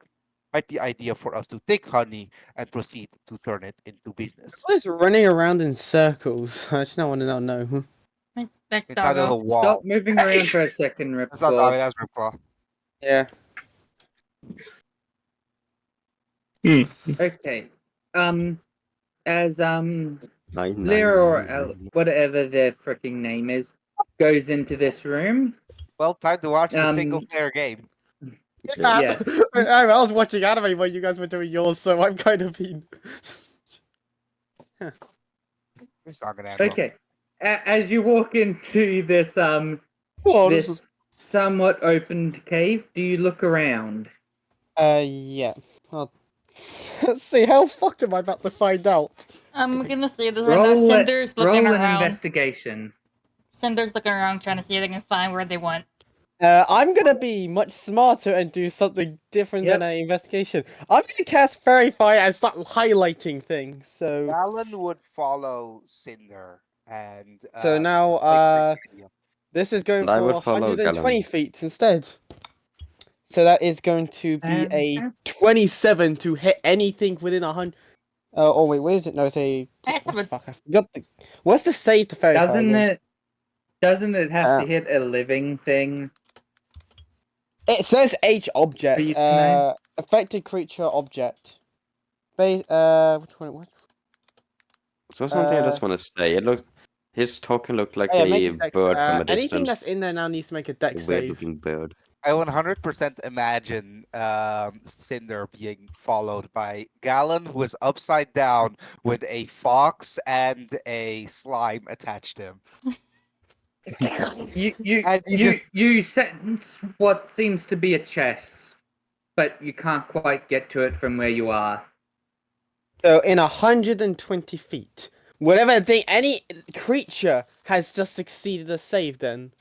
Might be idea for us to take honey and proceed to turn it into business. Always running around in circles. I just don't want to know. It's back It's out of the doggo. wall. Stop moving around for a second, That's not Doggy, Ripclaw. that's Ripclaw. Yeah. Okay. As Nine, Lyra or nine, nine. whatever their freaking name is goes into this room. Well, time to watch the Um, single player game. Yeah, Yes. I was watching anime while you guys were doing yours, so I'm kind of in. It's not gonna end well. Okay. As you walk into this Oh, this this is... somewhat opened cave, do you look around? Yeah. Well, let's see, how fucked am I about to find out? I'm gonna say this right now. Cinder's looking roll an around. investigation. Cinder's looking around trying to see if they can find where they want. I'm gonna be much smarter and do something different than an investigation. I'm gonna cast Fairy Fire and start highlighting things, so... Galen would follow Cinder and So now, this is going And I for would follow 120 Galen. feet instead. So that is going to be a 27 to hit anything within 100. Oh wait, where is it? No, it's a. That's What what- the fuck? I forgot the. What's the save to Fairy Fire Doesn't again? it have to hit a living thing? It says H object. For you to know? Affected creature object. Which one? What? So something I just want to say. It looks. His token looked like Oh, yeah, a make a dex. bird from a Anything distance. that's in there now needs to make a A dex weird save. looking bird. I 100% imagine Cinder being followed by Galen, who is upside down with a fox and a slime attached to him. And he's You sense what seems to be a chest, but you can't quite get to it from where you are. So in 120 feet, whatever thing, any creature has just succeeded a save. Then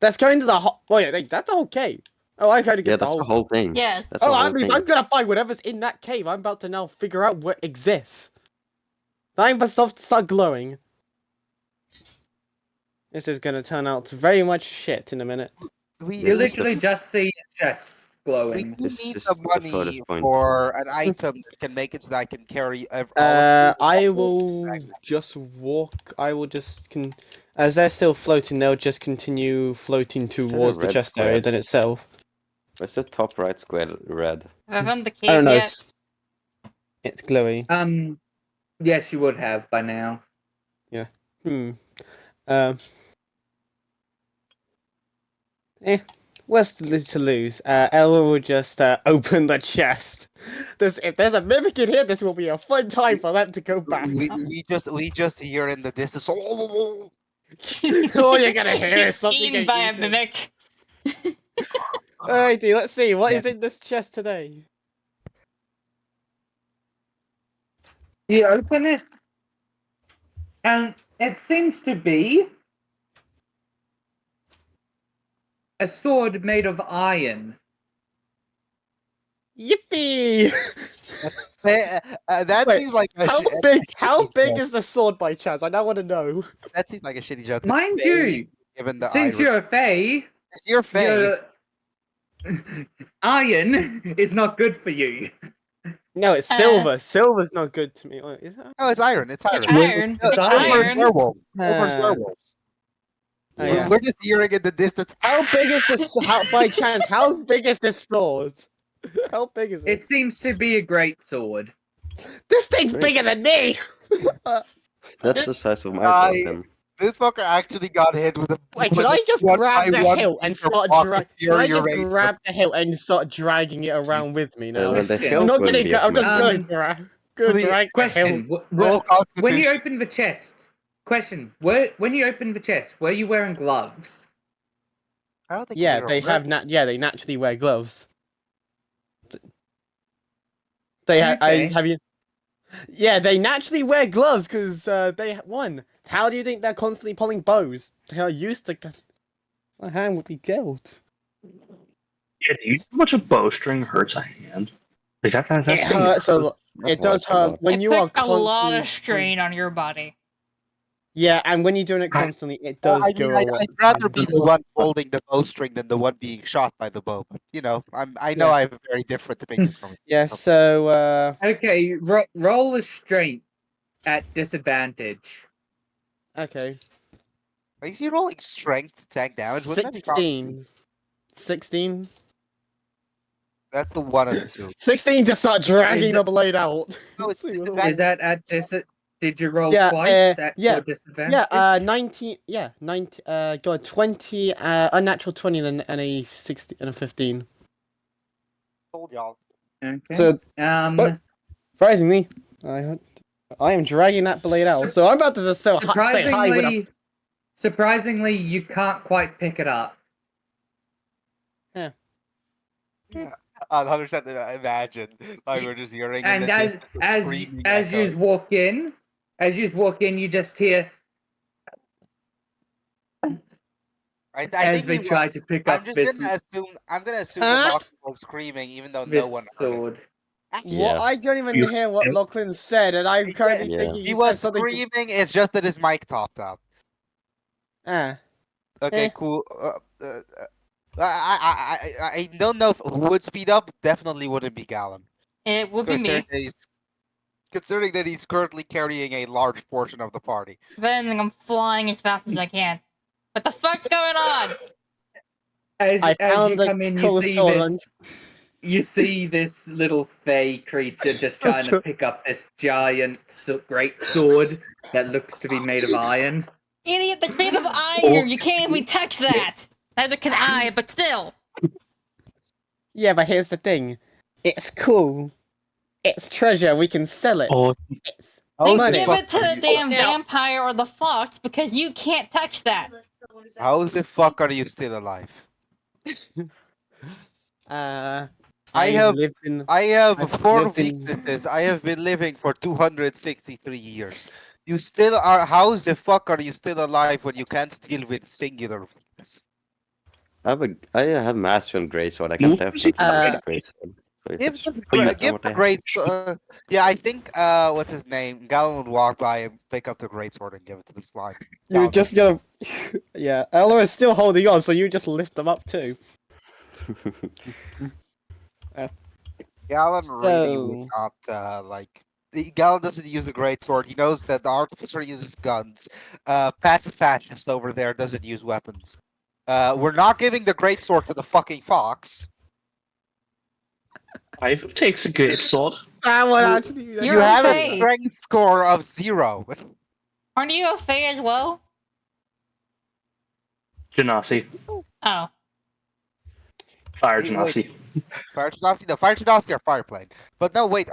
that's going to the whole. Oh yeah, that's the whole cave. Oh, I gotta get Yeah, the that's whole. the whole thing. Yes. That's the Oh, whole that means thing. I'm gonna find whatever's in that cave. I'm about to now figure out what exists. Time for stuff to start glowing. This is gonna turn out to very much shit in a minute. we You This is the- literally just see a chest we glowing. This need is the the money furthest point. for an item that can make it so that I can carry all of I will just walk. I will just as they're still floating, they'll just continue floating Is that a towards the red chest square? area than itself. Where's the top right square red? Have I found the I don't cave know. yet? It's glowy. Yes, you would have by now. What's to lose? Ella will just open the chest. If there's a mimic in here, this will be a fun time for them to go back. we just hear in the distance. Oh, All you're gonna hear He's is something eaten getting by a eaten. mimic. Alrighty, let's see. What is in this chest today? You open it, and it seems to be a sword made of iron. Yippee! That Wait, seems like a How a big? shitty How big joke. is the sword by chance? I now want to know. That seems like a shitty joke. Mind Faye, you, given the since iron, you're a Fae, you're Faye. iron is not good for you. No, it's Uh, silver. Silver's not good to me. Wait, is that? No, it's iron. It's It's iron. iron. No, It's Silver's iron. werewolf. Silver's Uh, werewolf. Oh, yeah. We're just hearing in the distance. How big is this? How by chance? How big is this sword? How big is it? It seems to be a great sword. This thing's Great. bigger than me. That's the size of my I- sword then. This fucker actually got hit with a. Wait, with can a I just 1 grab by the 1 hilt and meter start block dragging? of Can I just Fury grab the hilt and start dragging it around with me now? Well, the Question. I'm hilt not will gonna be go. of I'm just metal. gonna Please- drag the hilt. Question: Roll when you Constitution. open the chest, when you open the chest, were you wearing gloves? I don't think Yeah, either they of them. have Yeah, they naturally wear gloves. They Okay. have you. Yeah, they naturally wear gloves because one. How do you think they're constantly pulling bows? They are used to. My hand would be killed. Yeah, do you know how much a bowstring hurts a hand? Like that It thing hurts a hurts. lot. That It does hurts a hurt lot. when It you are puts a lot constantly. of strain on your body. Yeah, and when you're doing it constantly, it does I go mean, a lot. I'd rather be the one holding the bowstring than the one being shot by the bow. But I know Yeah. I have very different opinions from you. Yeah. So. Okay, roll a strength at disadvantage. Okay. Is he rolling strength to tank damage? Wouldn't that be 16. 16. That's the one of the two. 16 to start dragging Is the it- blade out. No, it's See what disadvantage. Is that at Did you roll Yeah, twice at yeah, for disadvantage? Yeah, 19. Yeah, 19. God, 20. Unnatural 20 and a 60 and a 15. Told y'all. Okay. So, Um, surprisingly, I am dragging that blade out. So I'm about to just say hi with a. surprisingly, you can't quite pick it up. I'd 100% imagine. Like we're just hearing in And the as distance as screaming as you echoes. walk in, you just hear I as think they he try was. to pick I'm up just this gonna assume. I'm gonna assume Huh? that Lachlan was screaming, even though no one heard him. sword. Yeah. What? I don't even You- hear what Lachlan said, and I'm currently Yeah. thinking He he said was something. screaming. It's just that his mic topped out. Ah. Okay, Eh. cool. I don't know if who would speed up. Definitely wouldn't be Gallon. It would be Considering me. that he's currently carrying a large portion of the party. Then I'm flying as fast as I can. What the fuck's going on? As I you found a come in, cool sword. you see this little fey creature just trying to pick up this giant great sword that looks to be made of iron. Idiot, that's made of iron! You can't even touch that! Neither can I, but still. Yeah, but here's the thing. It's cool. It's treasure. We can sell it. Oh, It's Then money. give it to the damn Now- vampire or the fox because you can't touch that. How the fuck are you still alive? I I have have- lived in. I have I've 4 lived in- weaknesses. I have been living for 263 years. You still are. How the fuck are you still alive when you can't deal with singular weakness? I have master on greatsword. I can definitely use greatsword. So if it's Give what the I have. great. Yeah, I think. What's his name? Gallon would walk by and pick up the great sword and give it to the slime. You're Gallon just gonna. Yeah, Ella is still holding on, so you just lift them up too. Gallon really would So- not like. Gallon doesn't use the great sword. He knows that the artificer uses guns. Passive fascist over there doesn't use weapons. We're not giving the great sword to the fucking fox. Ivo takes a great sword. That one You- actually. You're You have a okay. strength score of 0. Aren't you a fae as well? Genasi. Oh. Fire Wait, wait. Genasi. Fire Genasi? No, Fire Genasi are Fireplane. But no, wait.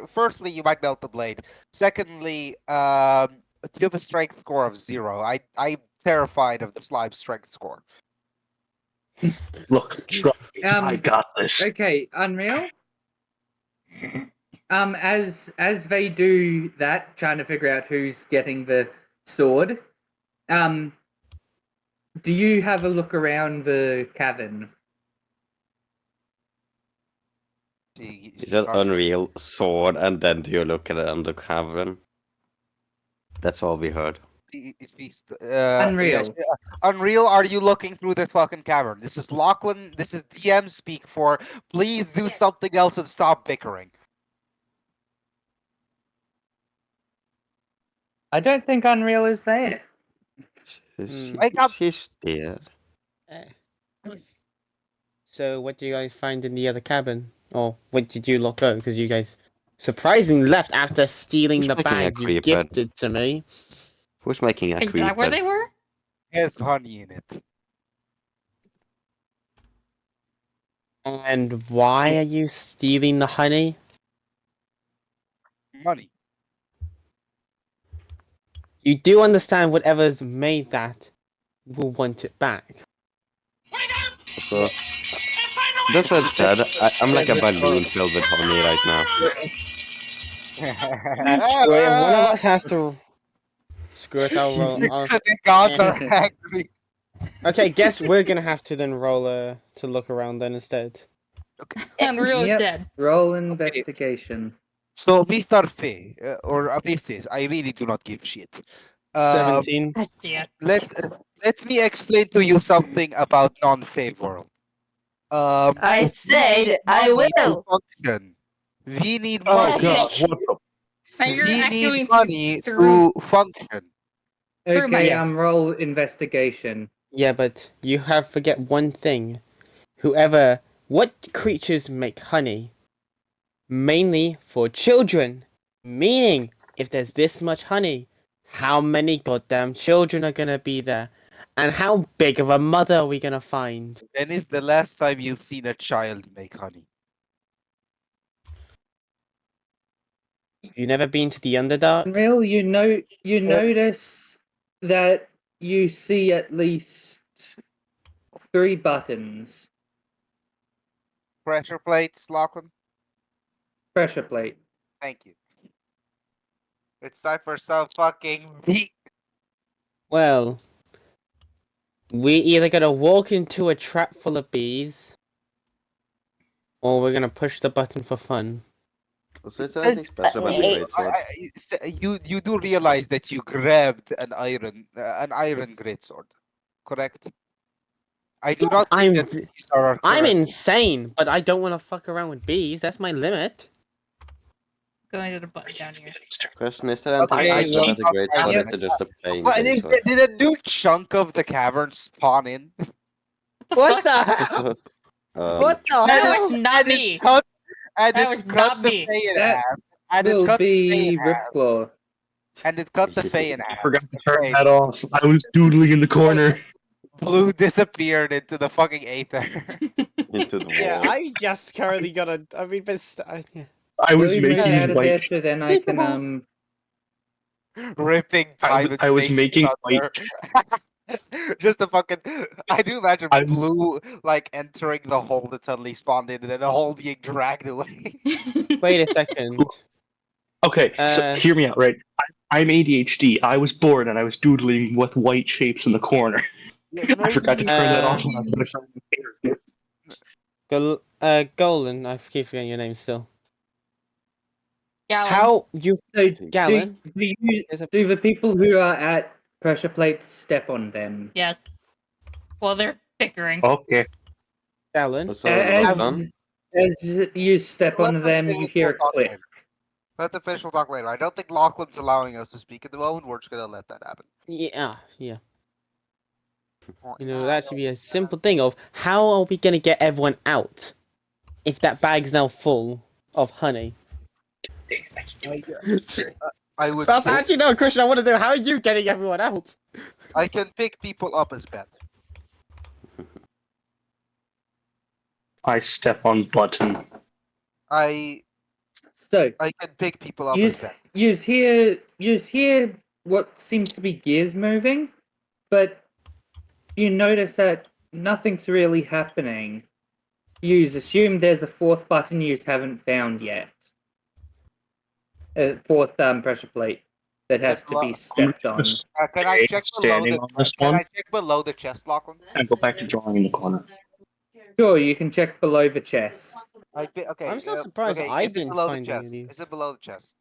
Firstly, you might melt the blade. Secondly, you have a strength score of 0. I'm terrified of the slime's strength score. Look, trust me, I got this. Okay, Unreal. As they do that, trying to figure out who's getting the sword, do you have a look around the cavern? She Is that starts- Unreal sword, and then do you look at it under cavern? That's all we heard. Unreal. Unreal, are you looking through the fucking cavern? This is Lachlan. This is DM speak for. Please do something else and stop bickering. I don't think Unreal is there. Wake up! She's there. Eh. So, what do you guys find in the other cabin? Or what did you lot go? Because you guys surprisingly left after stealing Who's the making a bag you creeper? gifted to me. Who's making a Is that where creeper? they were? There's honey in it. And why are you stealing the honey? Money. You do understand whatever's made that will want it back. So, that said, I'm like a balloon filled with honey right now. Screw it, one of us has to. Screw it, I'll roll. The gods are angry. Okay, guess we're gonna have to then roll to look around then instead. Unreal is Yep. dead. Roll investigation. So, Mr. Fay, or Abysses, I really do not give shit. 17. Yeah. Let me explain to you something about non-Fey world. I said I money to will. function. We need Oh money. god, what the? And you're We actually need money through. to function. Through my- Okay, Yes. roll investigation. Yeah, but you have forget one thing. What creatures make honey? Mainly for children. Meaning, if there's this much honey, how many goddamn children are gonna be there? And how big of a mother are we gonna find? When is the last time you've seen a child make honey? You never been to the Underdark? Unreal, you notice that you see at least 3 buttons. Pressure plates, Lachlan? Pressure plate. Thank you. It's time for some fucking beat. Well, we either gonna walk into a trap full of bees, or we're gonna push the button for fun. So is there anything special about the great sword? You do realize that you grabbed an iron greatsword, correct? I do not think that these are I'm correct. insane, but I don't want to fuck around with bees. That's my limit. Going to the button down here. Question, is there anything Okay, special about the great well, sword, or I- is it just a plain Well, great sword? did a new chunk of the cavern spawn in? What the hell? What the That hell? was not and it me. cut, and That it was cut not the me. Fey in That half. And it Will cut the Fey be in half. Riftclaw. And it cut the Fey in I half. forgot to turn Fey that off. I was doodling in the corner. Blue disappeared into the fucking aether. Into the wall. Yeah, I just currently got a. I mean, but yeah. I was Will you move making out of there white. so then I can Ripping time and I was space making asunder. Just a fucking. I do imagine I- Blue like entering the hole that suddenly spawned in, and then the hole being dragged away. Wait a second. Okay, so Uh, hear me out, right? I'm ADHD. I was bored and I was doodling with white shapes in the corner. I forgot to turn that off when I was gonna turn the character. Golan, I keep forgetting your name still. Gallon. How you, So Gallon? do the people who are at pressure plates step on them? Yes. Well, they're bickering. Okay. Gallon? So, As, done? as you step Let on them them, you finish, hear we'll a talk click. later. Let the fish will talk later. I don't think Lachlan's allowing us to speak at the moment. We're just gonna let that happen. Yeah. You know, that should be a simple thing of how are we gonna get everyone out if that bag's now full of honey? I would. That's actually no question I want to know. How are you getting everyone out? I can pick people up as bed. I step on button. I So can pick people up you as bed. hear what seems to be gears moving, but you notice that nothing's really happening. You assume there's a 4th button you haven't found yet. A 4th pressure plate that has to be stepped on. Can I check below Standing the? on this Can one, I check below the chest, Lachlan? and go back to drawing in the corner. Sure, you can check below the chest. Okay. I'm so surprised okay, I is it didn't below the find any chest? of these. Is it below the chest?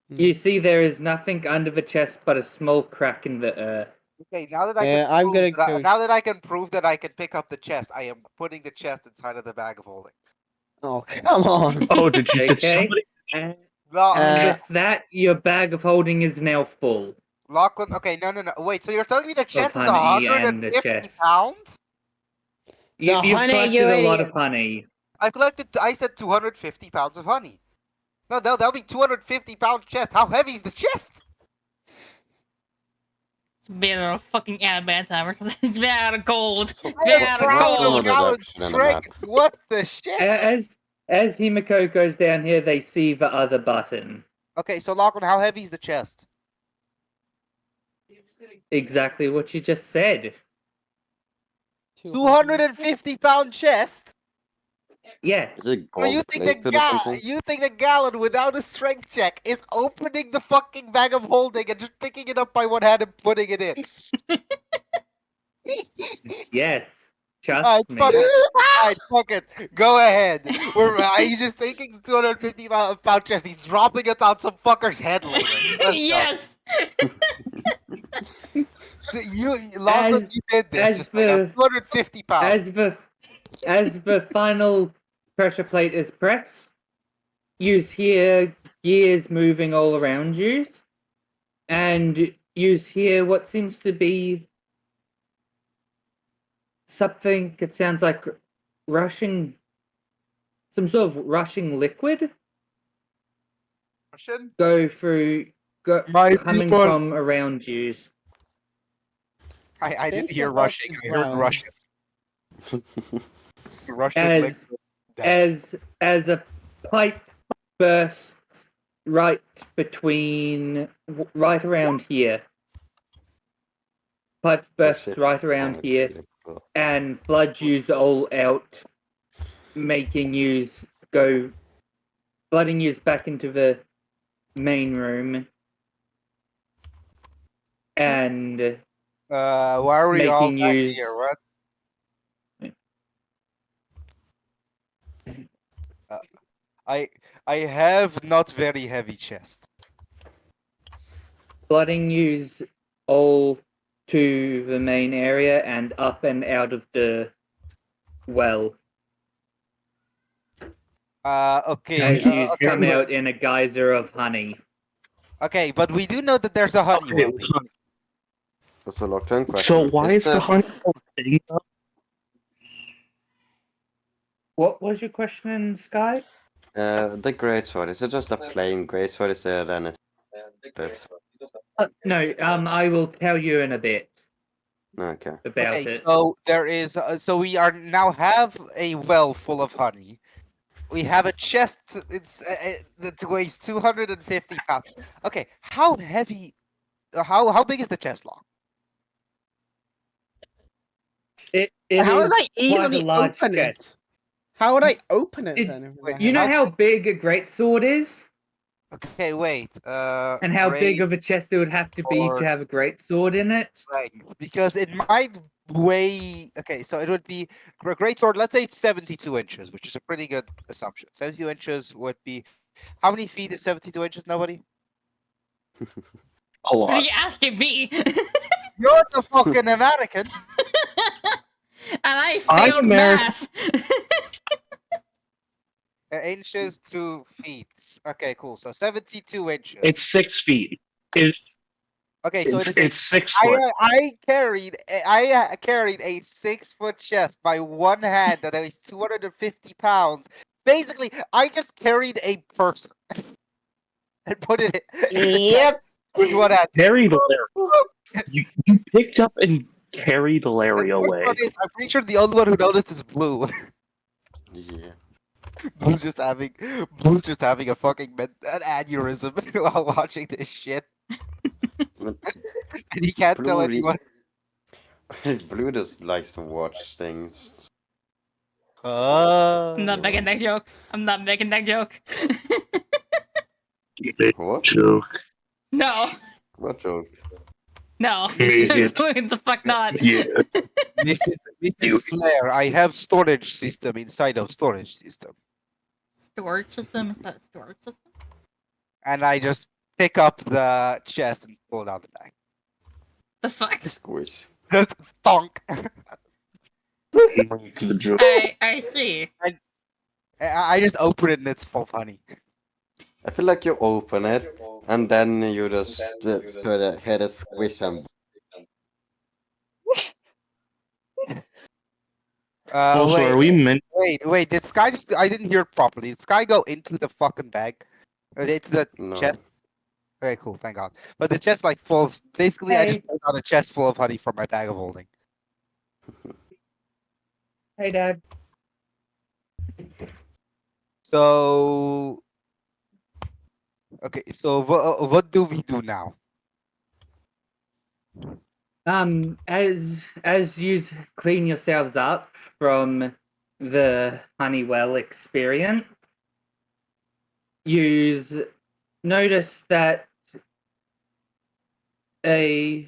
You see, there is nothing under the chest but a small crack in the earth. Okay, now that I Yeah, can I'm prove gonna that go. now that I can prove that I can pick up the chest, I am putting the chest inside of the bag of holding. Oh, come on. Oh, did Okay. somebody? And, Well, and Uh, with that, your bag of holding is now full Lachlan. Okay, no. Wait, so you're telling me the of chest is honey and the 150 chest. pounds? You've honey, you collected a lot idiot. of honey. I said 250 pounds of honey. No, that'll be 250-pound chest. How heavy is the chest? It's made out of fucking adamantium or something. It's made out of gold. It's I made am out of proud no of gold. Galen's reduction in the map. strength. What the shit? As Himiko goes down here, they see the other button. Okay, so Lachlan, how heavy is the chest? Exactly what you just said. 250-pound chest? Yes. Is it So you gold think plated or something? you think the Galen without a strength check is opening the fucking bag of holding and just picking it up by one hand and putting it in? Yes. Trust Alright, me. fuck it. Alright, fuck it. Go ahead. He's just taking the 250-pound chest. He's dropping it on some fucker's head later. Let's go. Yes. So Lachlan, As- you did this. as Just like a the- 250 pounds. As the final pressure plate is pressed, you hear gears moving all around you, and you hear what seems to be something. It sounds like rushing, some sort of rushing liquid Russian? coming people. from around you. I didn't Think hear about rushing. as I heard well. Russian. Russian As as a pipe bursts right around here. Pipe Oh, bursts shit. right around Oh, here really? Cool. and floods yous all out, making yous flooding yous back into the main room. And why are we all making back use- here? What? I have not very heavy chest. flooding yous all to the main area and up and out of the well. Okay. As you okay, come out in a geyser of honey. okay, but we do know that there's a honey Okay, well. so, That's a lockdown question. so why is the honey thing up? What was your question, Sky? The greatsword, is it just a plain greatsword? Is there anything? No, I will tell you in a bit Okay. about Okay, it. so there is. So we are now have a well full of honey. We have a chest. That weighs 250 pounds. Okay, how heavy? How big is the chest, Long? It How is would I quite a easily large open chest. it? How would I open it It- then? if wait, I You know had- how big a greatsword is? Okay, wait. And how big of a chest it would have to be Greatsword. to have a greatsword in it? Right, because it might weigh. Okay, so it would be great sword. Let's say it's 72 inches, which is a pretty good assumption. 72 inches would be. How many feet is 72 inches? Nobody. A What are lot. you asking me? You're the fucking American. And I I'm failed American. math. Inches to feet. Okay, cool. So 72 inches. It's 6 feet. It's okay. So it's 6 foot. I carried a 6-foot chest by one hand that weighs 250 pounds. Basically, I just carried a person and put it in the chest Yep. with one hand. Carried Larry. You picked up and carried Larry The worst away. part is, I'm pretty sure the only one who noticed is Blue. Yeah. Blue's just having a fucking an aneurysm while watching this shit, But and he can't tell Blue re- anyone. Blue just likes to watch things. I'm not making that joke. I'm not making that joke. What? Joke. No. What joke? No. Idiot. What the fuck not? Yeah. Mrs. Flair, I have storage system inside of storage system. Storage system? Is that a storage system? And I just pick up the chest and pull it out the bag. The fuck? Squish. Just thonk. Good joke. I see. I just open it and it's full of honey. I feel like you open it and then you just hear a squish and Also, wait, are we meant? wait. Did Sky just? I didn't hear it properly. Did Sky go into the fucking bag? Or into the no. chest? Okay, cool. Thank God. But the chest, like, full of. Basically, I just pulled out a chest full of honey from my bag of holding. Hey, Dad. So. Okay, so what do we do now? As you clean yourselves up from the Honeywell experience, you notice that a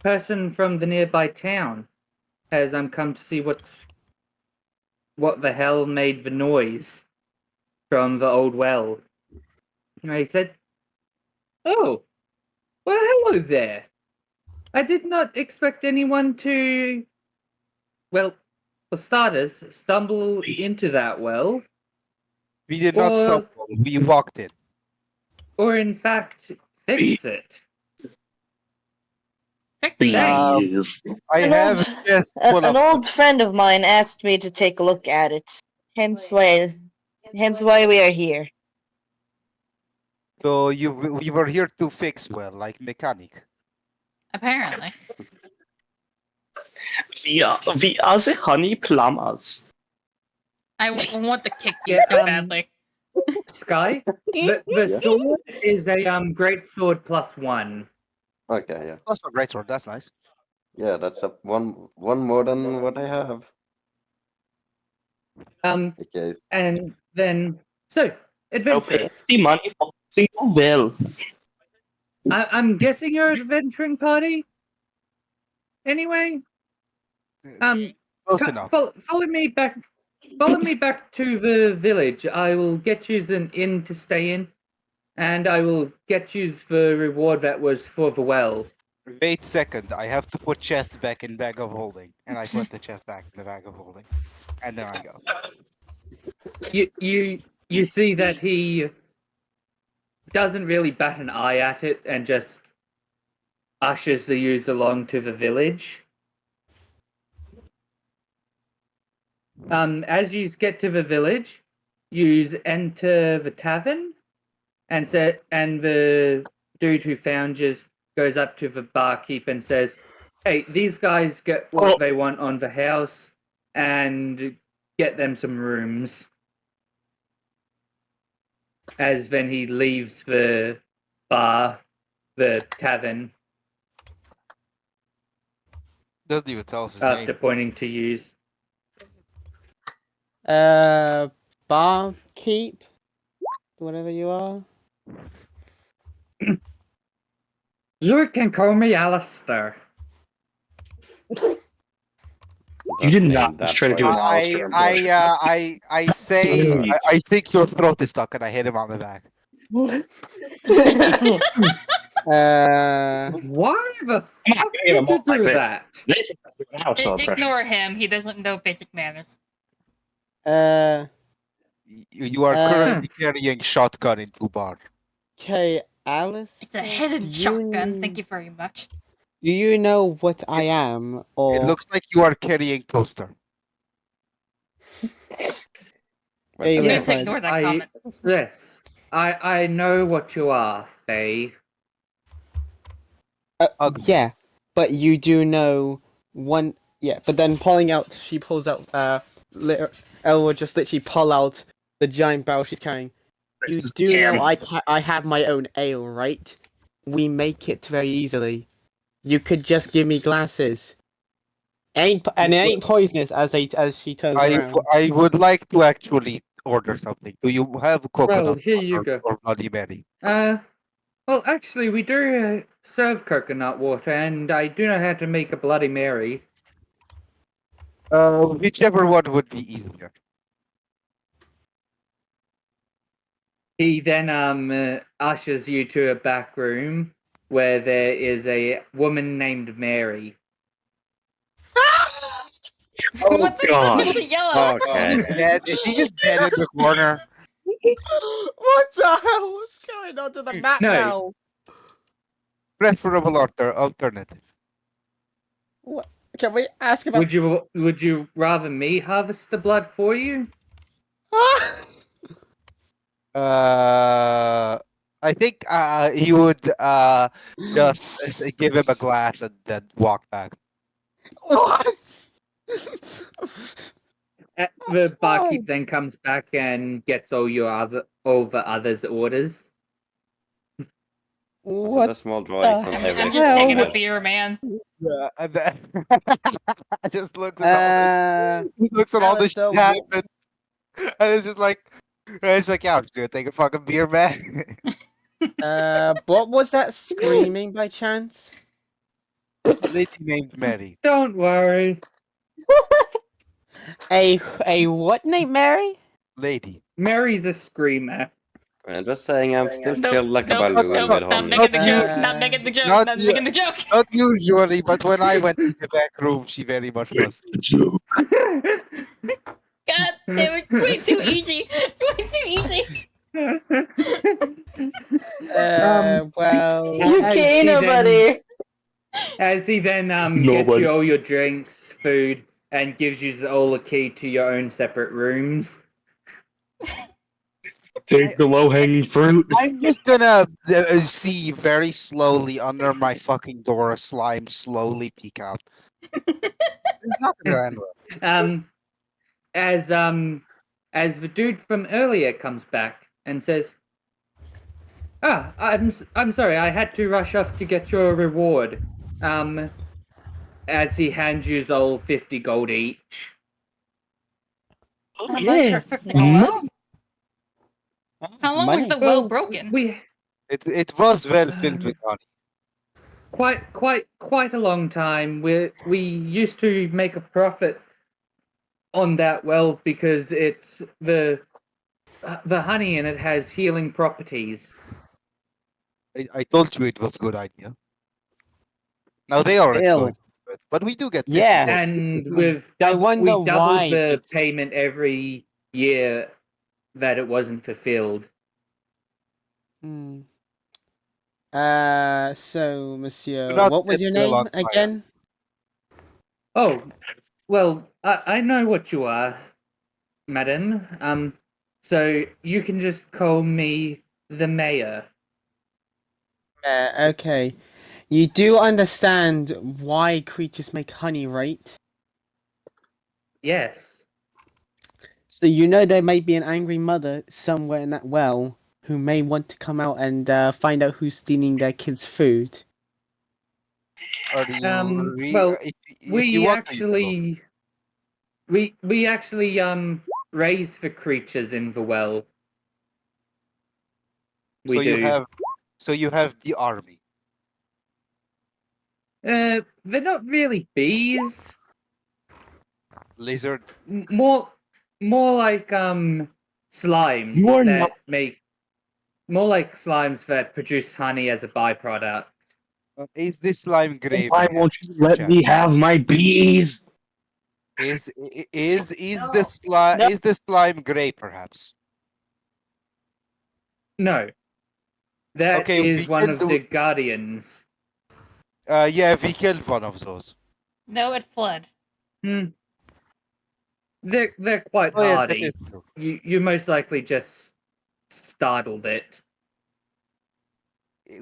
person from the nearby town has come to see what the hell made the noise from the old well. And he said, "Oh, well, hello there. I did not expect anyone to, well, for starters, stumble into that well, We did not Or- stumble. We walked in. or in fact, fix it." Fix it. Please. I An have old- a chest full An of. old friend of mine asked me to take a look at it. Hence why we are here. So we were here to fix well, like mechanic. Apparently. We are the honey plumbers. I want to kick you Yeah, so badly. Sky, the Yeah. sword is a great sword +1. Okay, yeah. That's a great sword. That's nice. Yeah, that's one more than what I have. Okay. And then so I'll pay adventurers. the money for single well. I'm guessing you're an adventuring party. Anyway, Close enough. follow me back. Follow me back to the village. I will get you an inn to stay in, and I will get you the reward that was for the well. Wait second. I have to put chest back in bag of holding, and I put the chest back in the bag of holding, and then I go. You see that he doesn't really bat an eye at it and just ushers the youth along to the village. As you get to the village, you enter the tavern, and the dude who found you goes up to the barkeep and says, "Hey, these guys get what they want on the house, and get them some rooms." As then he leaves the bar, the tavern, Doesn't even tell us his after name. pointing to use. Barkeep? Whatever you are. You can call me Alistair. You did not just try to do an I Alistair I say I think your throat is stuck, and I hit him on the back. Why the I'm not fuck gonna did you get him do on that? Ignore him. He doesn't know basic manners. You are currently carrying shotgun into bar. Okay, Alice. It's a hidden shotgun. Thank you very much. Do you know what I am? Or It looks like you are carrying toaster. Hey, I'm yeah, going to ignore that I- comment. Yes, I know what you are, Faye. yeah, but you do know one. Yeah, but then she pulls out. Elle will just literally pull out the giant barrel she's carrying. You do know I have my own ale, right? We make it very easily. You could just give me glasses. And it ain't poisonous as she turns around. I would like to actually order something. Do you have coconut Well, here you water go. or Bloody Mary? Well, actually, we do serve coconut water, and I do know how to make a Bloody Mary. Whichever one would be easier. He then ushers you to a back room where there is a woman named Mary. What the fuck is God. the yellow? Okay. Dead. Is she just dead in the corner? What the hell is going on to the map No. now? Preferable alternative. What? Can we ask about? Would you rather me harvest the blood for you? I think he would just give him a glass and then walk back. What? The barkeep then comes back and gets all the others' orders. Also, What? the small drawings on the every I'm just taking a hell? beer, man. Yeah, and then just looks at all just looks at all this Alistair, shit happen, and it's just like, yeah, I'm just gonna take a fucking beer, man. What was that screaming by chance? Lady named Mary. Don't worry. A what named Mary? Lady. Mary's a screamer. I'm just saying I'm still Nope, filled like a nope, balloon nope, with not honey. making the joke. Uh, Not making the joke. not Not you- making the joke. Not usually, but when I went to the back room, she very much was. God damn it! Way too easy. It's way too easy. Well, Okay, nobody. As he then gets Nobody. you all your drinks, food, and gives you all a key to your own separate rooms. Take the low hanging fruit. I'm just gonna see very slowly under my fucking door a slime slowly peek out. It's not gonna end well. As the dude from earlier comes back and says, "Ah, I'm sorry, I had to rush off to get your reward." As he hands you all 50 gold each. How much for 50 gold? How long was the well broken? We It was well filled with honey. quite a long time. We used to make a profit on that well because it's the honey in it has healing properties. I told you it was a good idea. Now they already know Ew. it, but we do get 50 Yeah. gold. And I wonder we doubled why the it's- payment every year that it wasn't fulfilled. Hmm. So, Monsieur, Do not what was set your well name on fire. again? Oh, well, I know what you are, madam. So you can just call me the mayor. Okay. You do understand why creatures make honey, right? Yes. So you know there may be an angry mother somewhere in that well who may want to come out and find out who's stealing their kids' food. Or do you Well, if we you want actually raise the creatures in the well. We so do. you have the army. They're not really bees. Lizard. More like slimes You are that not- make more like slimes that produce honey as a byproduct. Is this slime gray? Why by won't you any let chance? me have my bees? Is the slime gray perhaps? No. That Okay, we is one can of do- the guardians. Yeah, we killed one of those. No, it fled. They're quite Oh yeah, that hardy. is true. You most likely just startled it.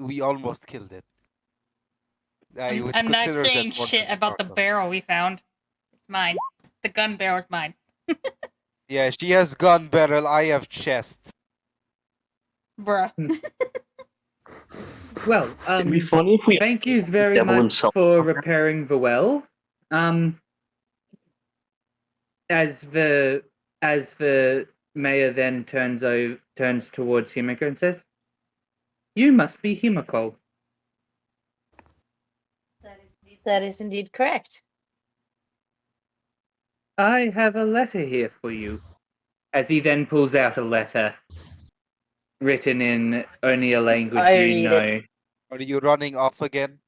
We almost killed it. I would I'm not consider saying that more shit than about the startled. barrel we found. It's mine. The gun barrel is mine. Yeah, she has gun barrel. I have chest. Bruh. Well, It'd be funny if we. thank you very Devil much himself. for repairing the well. As the mayor then turns towards Himiko and says, "You must be Himiko." That is indeed correct. I have a letter here for you. As he then pulls out a letter written in only a language I you read know. Are you running off again?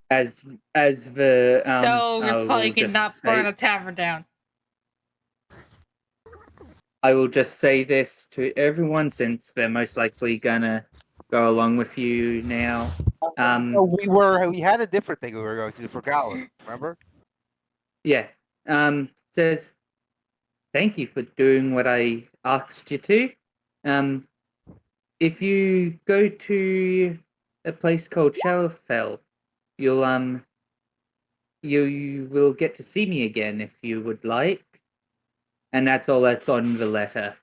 As the So I you're will probably just not say, burn a tavern down. I will just say this to everyone since they're most likely gonna go along with you now. No, we had a different thing we were going to do for Galen. Remember? Yeah. Says, thank you for doing what I asked you to. If you go to a place called Shadowfell, you'll you will get to see me again if you would like. And that's all that's on the letter.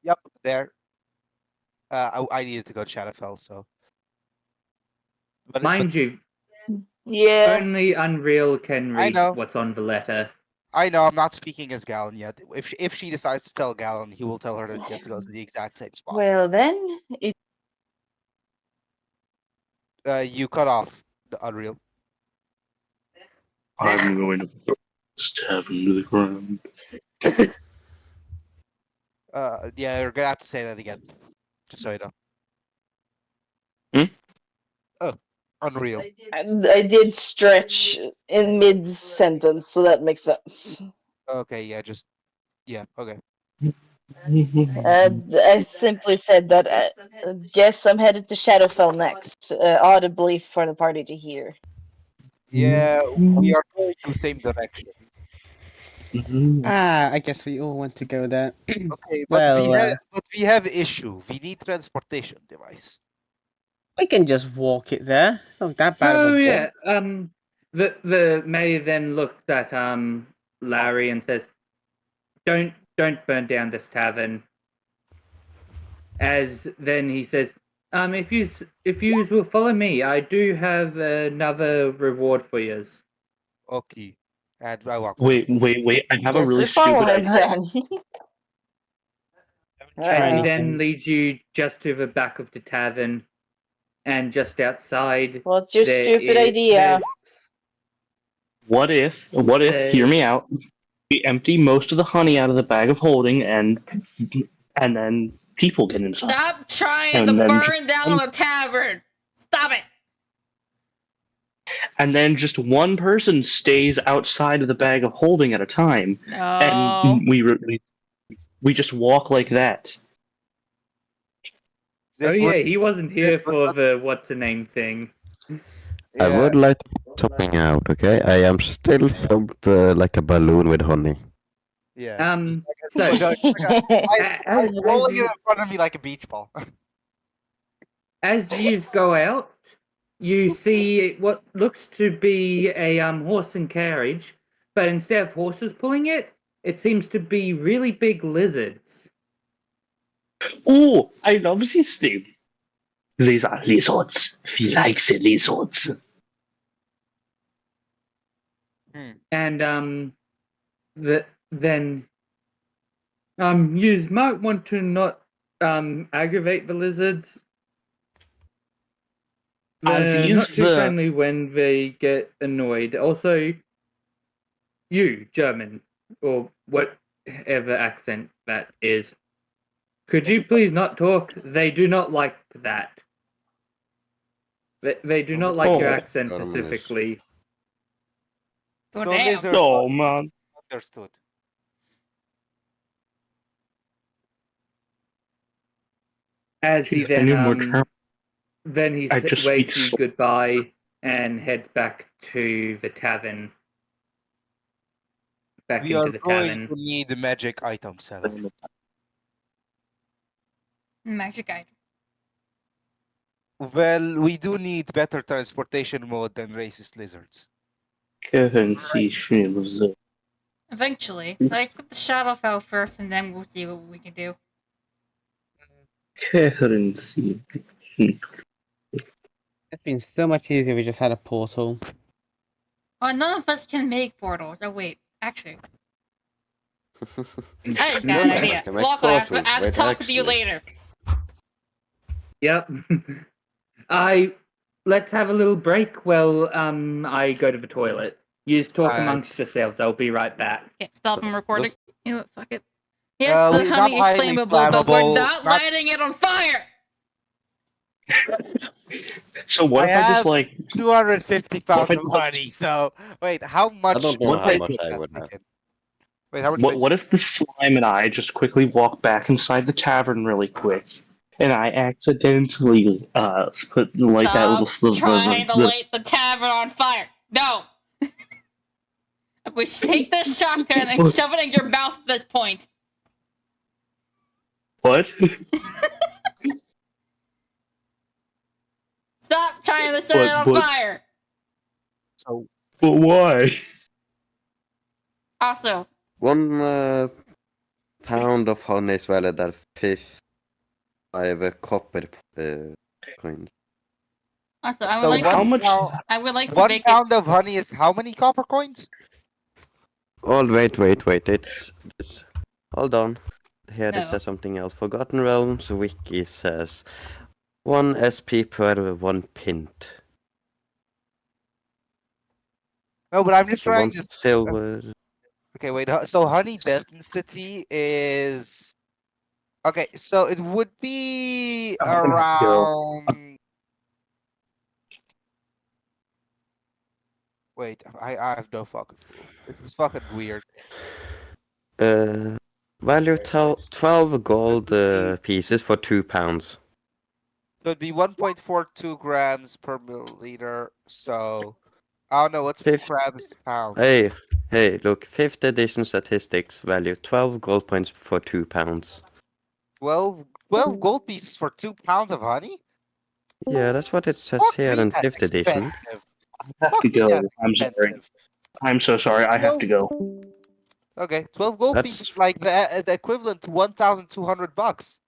Yep. There. I needed to go to Shadowfell, so. But Mind you, Yeah. only Unreal can I read know. what's on the letter. I know I'm not speaking as Galen yet. If she decides to tell Galen, he will tell her that he has to go to the exact same spot. Well then, You cut off the Unreal. I'm going to burn this tavern to the ground. Yeah, you're gonna have to say that again, just so you know. Hmm? Oh, Unreal. I did stretch in mid sentence, so that makes sense. Okay, yeah, okay. I simply said that I guess I'm headed to Shadowfell next, audibly for the party to hear. Yeah, we are going to same direction. I guess we all want to go there. Okay, Well, but we have issue. We need transportation device. we can just walk it there. It's not that bad of a Oh walk. yeah. The mayor then looks at Larry and says, Don't burn down this tavern. As then he says, if you will follow me, I do have another reward for you. Okay, and I walk. Wait. I have a Guess really we follow stupid him idea. then. As he Uh, then leads you just to the back of the tavern, and just outside. What's your there stupid is- idea? there's- What if, hear me out, we empty most of the honey out of the bag of holding and then people get inside. Stop trying And to then burn down a tavern. Stop it. And then just one person stays outside of the bag of holding at a time. No. And we just walk like that. Oh That yeah, would- he wasn't that here would for not- the what's the name thing. I yeah, would like to point something out, okay? I am still filled like a balloon with honey. yeah. So I'm rolling it in front of me like a beach ball. as you go out, you see what looks to be a horse and carriage, but instead of horses pulling it, it seems to be really big lizards. Oh, I love this thing. These are lizards. We like the lizards. And then you might want to not aggravate the lizards. They're not too friendly when they get annoyed. Also, you, German, or whatever accent that is, could you please not talk? They do not like that. They do not like your Oh, accent German is- specifically. Go So down. lizard Oh man. understood. As he I need more term. then he I just waves speak you slow. goodbye and heads back to the tavern. Back We into are the going tavern. to need the magic item seller. Magic item. Well, we do need better transportation mode than racist lizards. Currency shields. Eventually. Let's get the Shadowfell first, and then we'll see what we can do. Currency. It's been so much easier if we just had a portal. Oh, none of us can make portals. Oh, wait. Actually, I just got No, an no, idea. I can make Lachlan, I portals, have to wait, talk with you actually. later. Yep. I let's have a little break while I go to the toilet. You just talk amongst yourselves. I'll be right back. Okay, stop. So, I'm recording. just- You know what? Fuck it. Yes, the Not honey is highly flammable, but we're flammable, not not- lighting it on fire. So what I if I just have like 250 pounds I of just- honey. So wait, how much? don't know how weight much would I that would make have. it? Wait, how much? what if the slime and I just quickly walk back inside the tavern really quick, and I accidentally light that little Stop trying to light the tavern on fire. No. We take this shotgun and shove it in your mouth at this point. What? Stop trying to set it on But- fire. So But why? Also, 1 pound of honey is valued at 5 copper coins. I would so like How to. much? I would like to 1 make pound of honey is how many copper coins? Oh, wait. It's hold on. Here No. it says something else. Forgotten Realms wiki says 1 SP per 1 pint. No, but I'm just So trying 1 to. silver. Okay, wait. So honey density is. Okay, so it would be I'm gonna have to go. around. Wait, I have no fucking clue. This is fucking weird. Value 12 gold pieces for 2 pounds. So it'd be 1.42 grams per milliliter. So I don't know what's Fif- grams to pound. Hey, look, 5th edition statistics value 12 gold points for 2 pounds. 12 gold pieces for 2 pounds of honey? Yeah, that's what it says Fuck here me, in that's 5th edition. expensive. I have Fuck to me, go. that's I'm sorry. expensive. I'm so sorry. I have to go. Okay, 12 gold That's- pieces, like the equivalent to $1,200.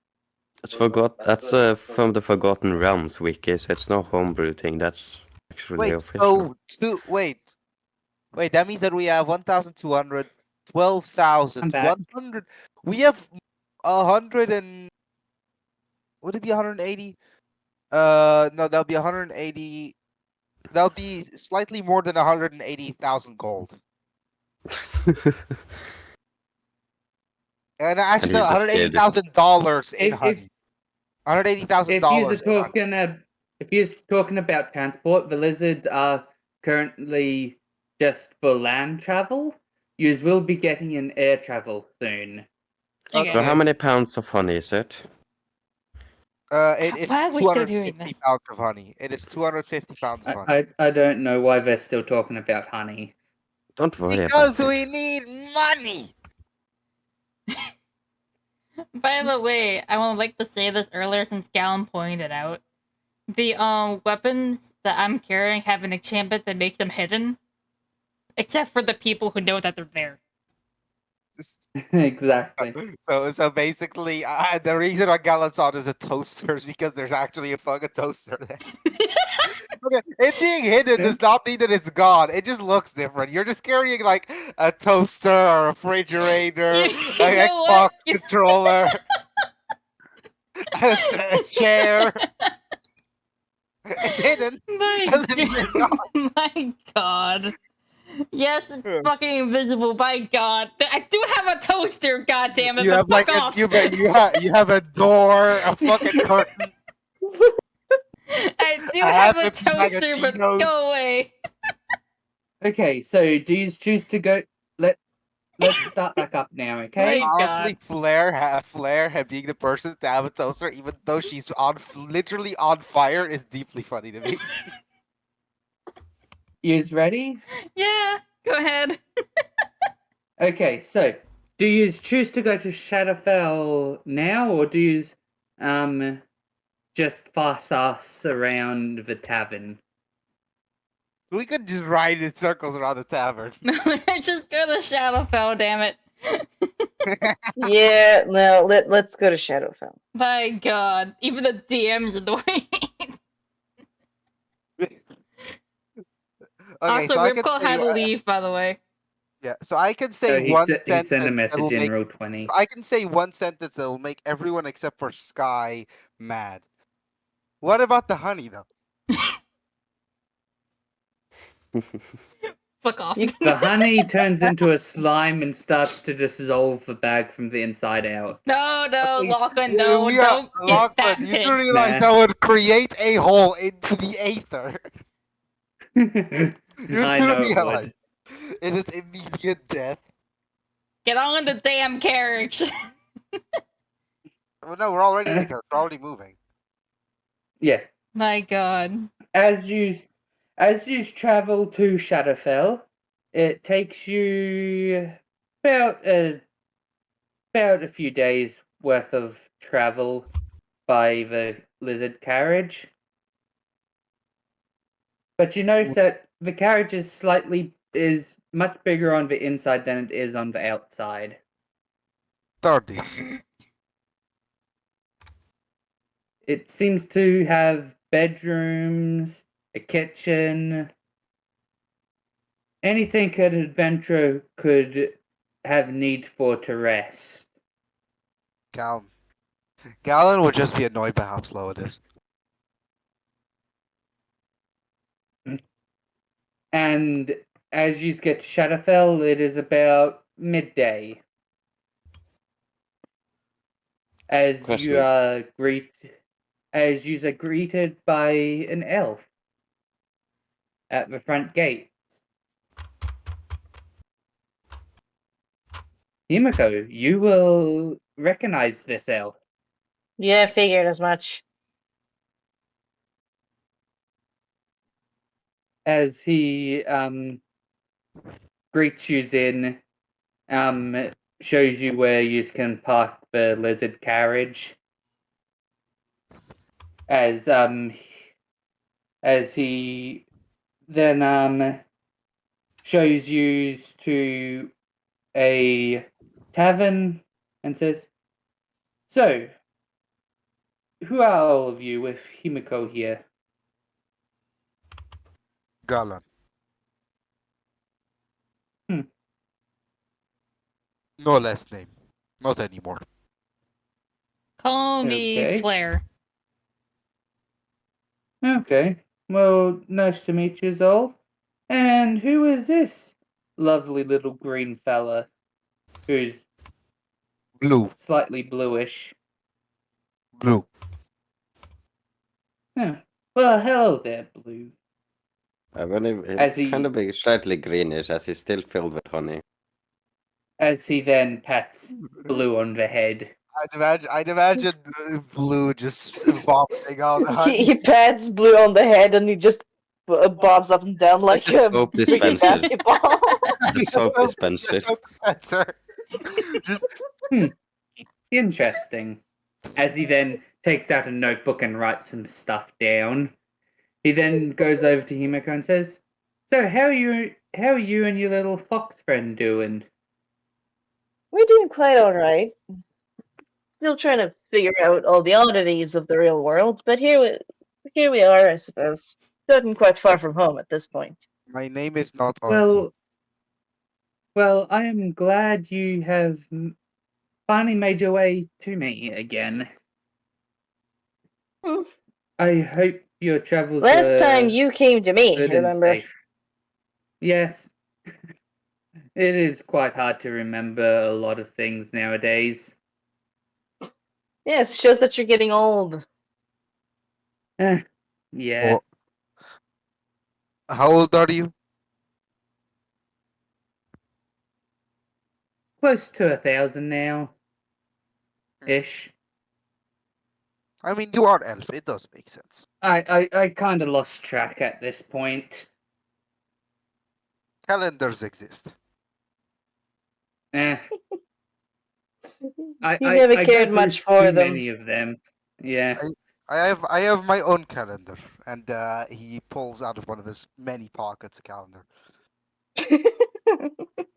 That's from the Forgotten Realms wiki, so it's no homebrew thing. That's actually Wait, official. so wait, that means that we have 1,200, 12,000, I'm back. 100. We have 100 and would it be 180? No, that'll be 180. That'll be slightly more than 180,000 gold. And actually, you no, just gave it- $180,000 in If- honey. $180,000 If you're in honey. talking, if you're talking about transport, the lizards are currently just for land travel. You will be getting an air travel soon. Okay. So how many pounds of honey is it? It's Why are we still doing 250 this? pounds of honey. It is 250 pounds of honey. I don't know why they're still talking about honey. Don't worry Because about we it. need money. By the way, I would like to say this earlier since Gallon pointed it out. The weapons that I'm carrying have an enchantment that makes them hidden, except for the people who know that they're there. Exactly. So basically, the reason why Galanzon is a toaster is because there's actually a fucking toaster there. Okay, it being hidden does not mean that it's gone. It just looks different. You're just carrying like a toaster or a refrigerator, You an know Xbox what? controller, a chair. It's hidden. Doesn't mean it's gone. My god. Yes, it's fucking invisible. By God, I do have a toaster. God damn it! You But have like fuck off. you have a door, a fucking curtain. I do I have have a a bag of toaster, but Cheetos. go away. Okay, so do you choose to go? Let's start back up now. Okay. Right. Honestly, God. Flair being the person to have a toaster, even though she's literally on fire, is deeply funny to me. Yous ready? Yeah, go ahead. Okay, so do you choose to go to Shadowfell now, or do you just pass us around the tavern? We could just ride in circles around the tavern. Let's just go to Shadowfell. Damn it. Yeah, no, let's go to Shadowfell. By God, even the DM's annoying. Okay, Also, so I could Ripclaw say, had to leave, by the way. yeah, so I can So say he one sent a sentence message that'll in make roll 20. I can say one sentence that will make everyone except for Sky mad. What about the honey, though? Fuck off. You- The honey turns into a slime and starts to dissolve the bag from the inside out. No, Okay, Lachlan, no, we are don't get that Lachlan. You do pissed. realize Nah. that would create a hole into the aether. You I do know it realize would. it is immediate death. Get on the damn carriage. Well, no, we're already in the car. We're already moving. Yeah. My god. As you travel to Shadowfell, it takes you about a few days worth of travel by the lizard carriage. But you notice that the carriage is much bigger on the inside than it is on the outside. 30s. It seems to have bedrooms, a kitchen, anything an adventurer could have need for to rest. Gallon would just be annoyed by how slow it is. And as you get to Shadowfell, it is about midday. As Question. you are greeted by an elf at the front gate. Himiko, you will recognize this elf. Yeah, I figured as much. As he greets you in, shows you where you can park the lizard carriage. As he then shows you to a tavern and says, "So, who are all of you with Himiko here?" Gallon. Hmm. No last name. Not anymore. Call me Okay. Flair. Okay. Well, nice to meet you all. And who is this lovely little green fella who's Blue. slightly bluish? Blue. Oh, well, hello there, Blue. It's As kind he of big, slightly greenish, as he's still filled with honey. as he then pats Blue on the head. I'd imagine Blue just vomiting out the honey. He pats Blue on the head and he just bobs up and down It's like like a a soap freaking dispenser. basketball. The soap dispenser. Dispenser. Just Interesting. As he then takes out a notebook and writes some stuff down. He then goes over to Himiko and says, "So how are you and your little fox friend doing?" We're doing quite alright. Still trying to figure out all the oddities of the real world, but here we are, I suppose. Gotten quite far from home at this point. my name is not Auntie. Well, I am glad you have finally made your way to me again. Hmm. I hope your travels Last time were you came to me, good and remember? safe. Yes, it is quite hard to remember a lot of things nowadays. Yes, shows that you're getting old. Yeah, Or- How old are you? close to 1,000 now, ish. I mean, you are elf. It does make sense. I kind of lost track at this point. Calendars exist. Eh, You I never go cared through much for too them. many of them. Yeah. I have my own calendar, and he pulls out of one of his many pockets a calendar.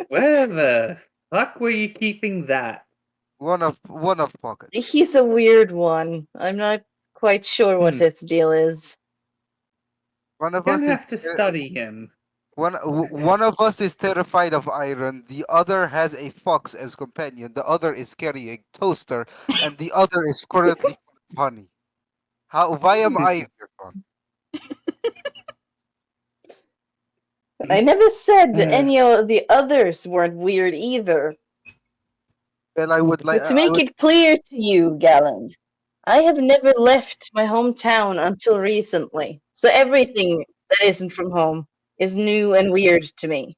Where the fuck were you keeping that? One of pockets. He's a weird one. I'm not quite sure what Hmm. his deal is. One of Don't us is have to study him. one of us is terrified of iron. The other has a fox as companion. The other is carrying toaster, and the other is currently honey. Why am I your son? I never said Uh. any of the others weren't weird either. Well, I would like. But to make it clear to you, Galland, I have never left my hometown until recently. So everything that isn't from home is new and weird to me.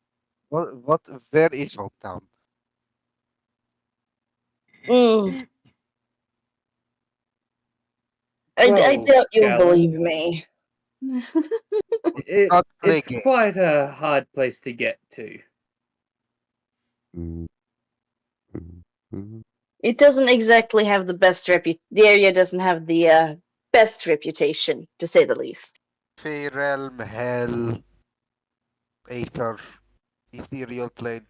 What? Where is hometown? Mm, I Well, doubt you'll Galen, believe me. Not play it's game. quite a hard place to get to. Mm, mm, mm. It doesn't exactly have the best the area doesn't have the best reputation, to say the least. Fey realm, hell, aether, ethereal plane.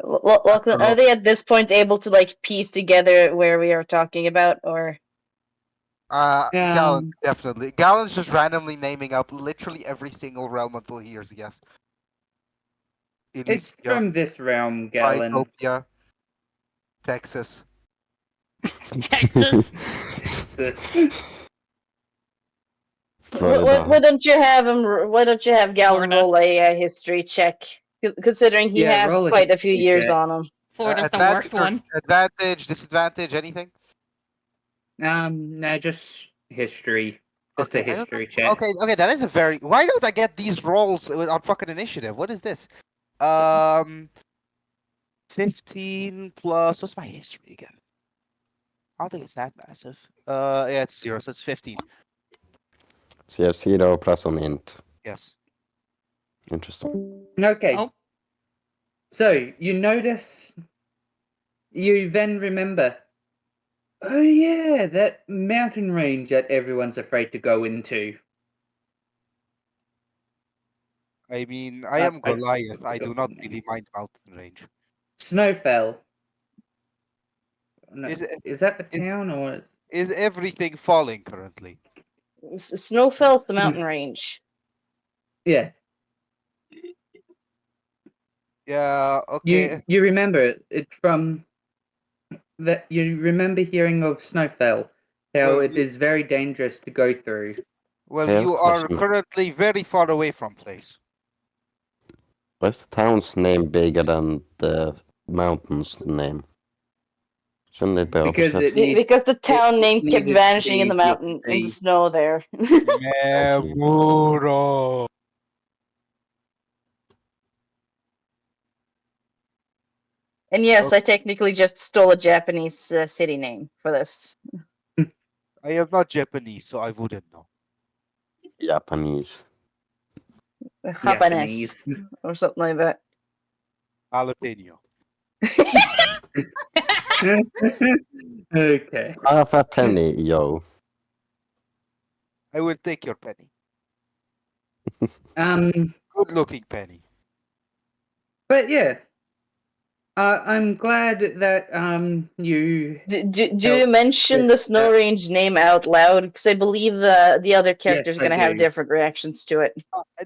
Lachlan, are they at this point able to like piece together where we are talking about, or Galen, Um, definitely. Galen's just randomly naming up literally every single realm until he hears yes. it's Elysia, from this realm, Galen. Mytopia, Texas. Texas. This- Florida. why don't you have him? Why don't you have Galen Florida. roll a history check, considering he Yeah, has roll a quite a few history years check. on him. Florida's the Advantage worst or one. advantage, disadvantage, anything? No, just history. Just Okay, a history check. Okay, that is a very. Why don't I get these rolls on fucking initiative? What is this? 15 plus. What's my history again? I don't think it's that massive. Yeah, it's 0, so it's 15. So you have 0 plus an int. Yes. Interesting. Okay. Oh, So you notice, you then remember, oh yeah, that mountain range that everyone's afraid to go into. I mean, I am I Goliath. I do forgot not the name. really mind mountain range. Snowfell. No, Is it- is that the is- town or? Is everything falling currently? Snowfell's the mountain range. Yeah, Yeah. Okay. you remember it. It's from that you remember hearing of Snowfell, how Well, it is very dangerous to go through. Well, I have you a are question. currently very far away from place. Why is the town's name bigger than the mountain's name? Shouldn't it be Because opposite? it needs Because the town name kept needed to vanishing in be the easier to mountain, in the see. snow there. Memuro. And yes, I technically just stole a Japanese city name for this. I am not Japanese, so I wouldn't know. Japanese. Japanese or something like that. Jalapeno. Okay. Half a penny, yo. I will take your penny. But Good-looking penny. yeah. I'm glad that you Do Oh, you mention the snow range name out loud? Because I believe the other characters are I going to have do. different reactions to it.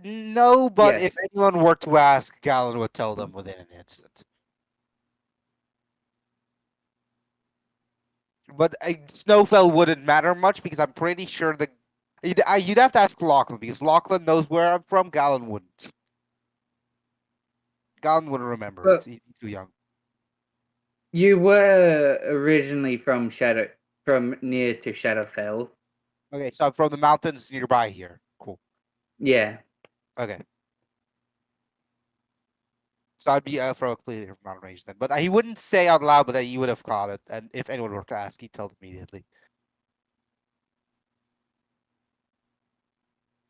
No, but if Yes. anyone were to ask, Galen would tell them within an instant. But Snowfell wouldn't matter much because I'm pretty sure you'd have to ask Lachlan because Lachlan knows where I'm from. Galen wouldn't. Galen wouldn't remember. Well- He's too young. You were originally from near to Shadowfell. Okay, so I'm from the mountains nearby here. Cool. Yeah. Okay. So I'd be from a completely different mountain range then. But he wouldn't say out loud, but he would have caught it. And if anyone were to ask, he'd tell them immediately.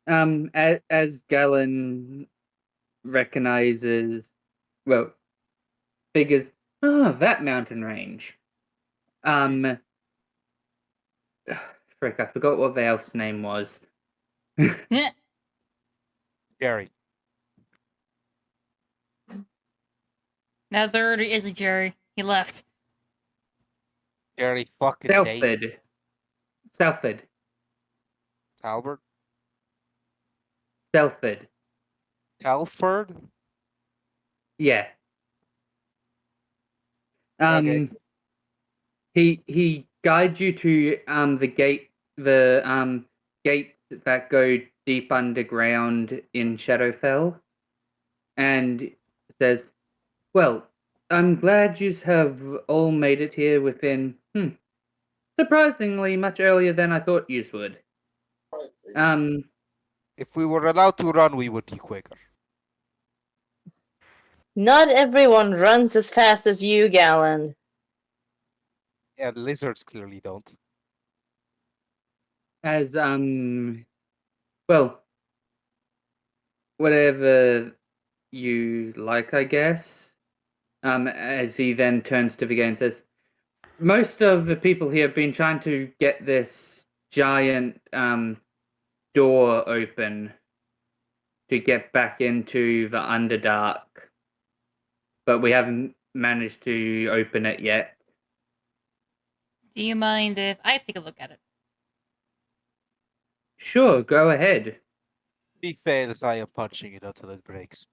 As Galen recognizes, well, figures, that mountain range. Frick, I forgot what the elf's name was. Jerry. now there is a Jerry. He left. Jerry fucking Day. Southford. Talbert. Southford. Telford. Yeah. Okay. He guides you to the gate that go deep underground in Shadowfell. and says, "Well, I'm glad you have all made it here within surprisingly much earlier than I thought you would. If we were allowed to run, we would be quicker. Not everyone runs as fast as you, Galen. Yeah, the lizards clearly don't. as well, whatever you like, I guess." As he then turns to Viga and says, "Most of the people here have been trying to get this giant door open to get back into the Underdark, but we haven't managed to open it yet." Do you mind if I take a look at it? "Sure, go ahead." He fails, I am punching it until it breaks.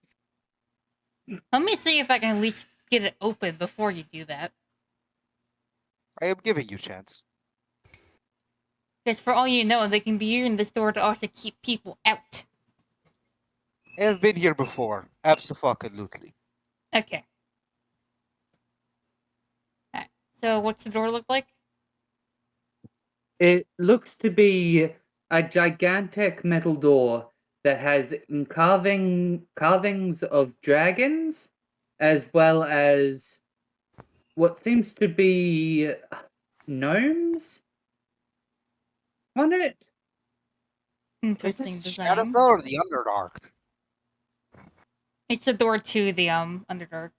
Let me see if I can at least get it open before you do that. I am giving you chance. Because for all you know, they can be using this door to also keep people out. I have been here before. Abso-fucking-lutely. Okay. Alright, so what's the door look like? It looks to be a gigantic metal door that has carvings of dragons, as well as what seems to be gnomes on it. Is Interesting this design. Shadowfell or the Underdark? It's the door to the Underdark.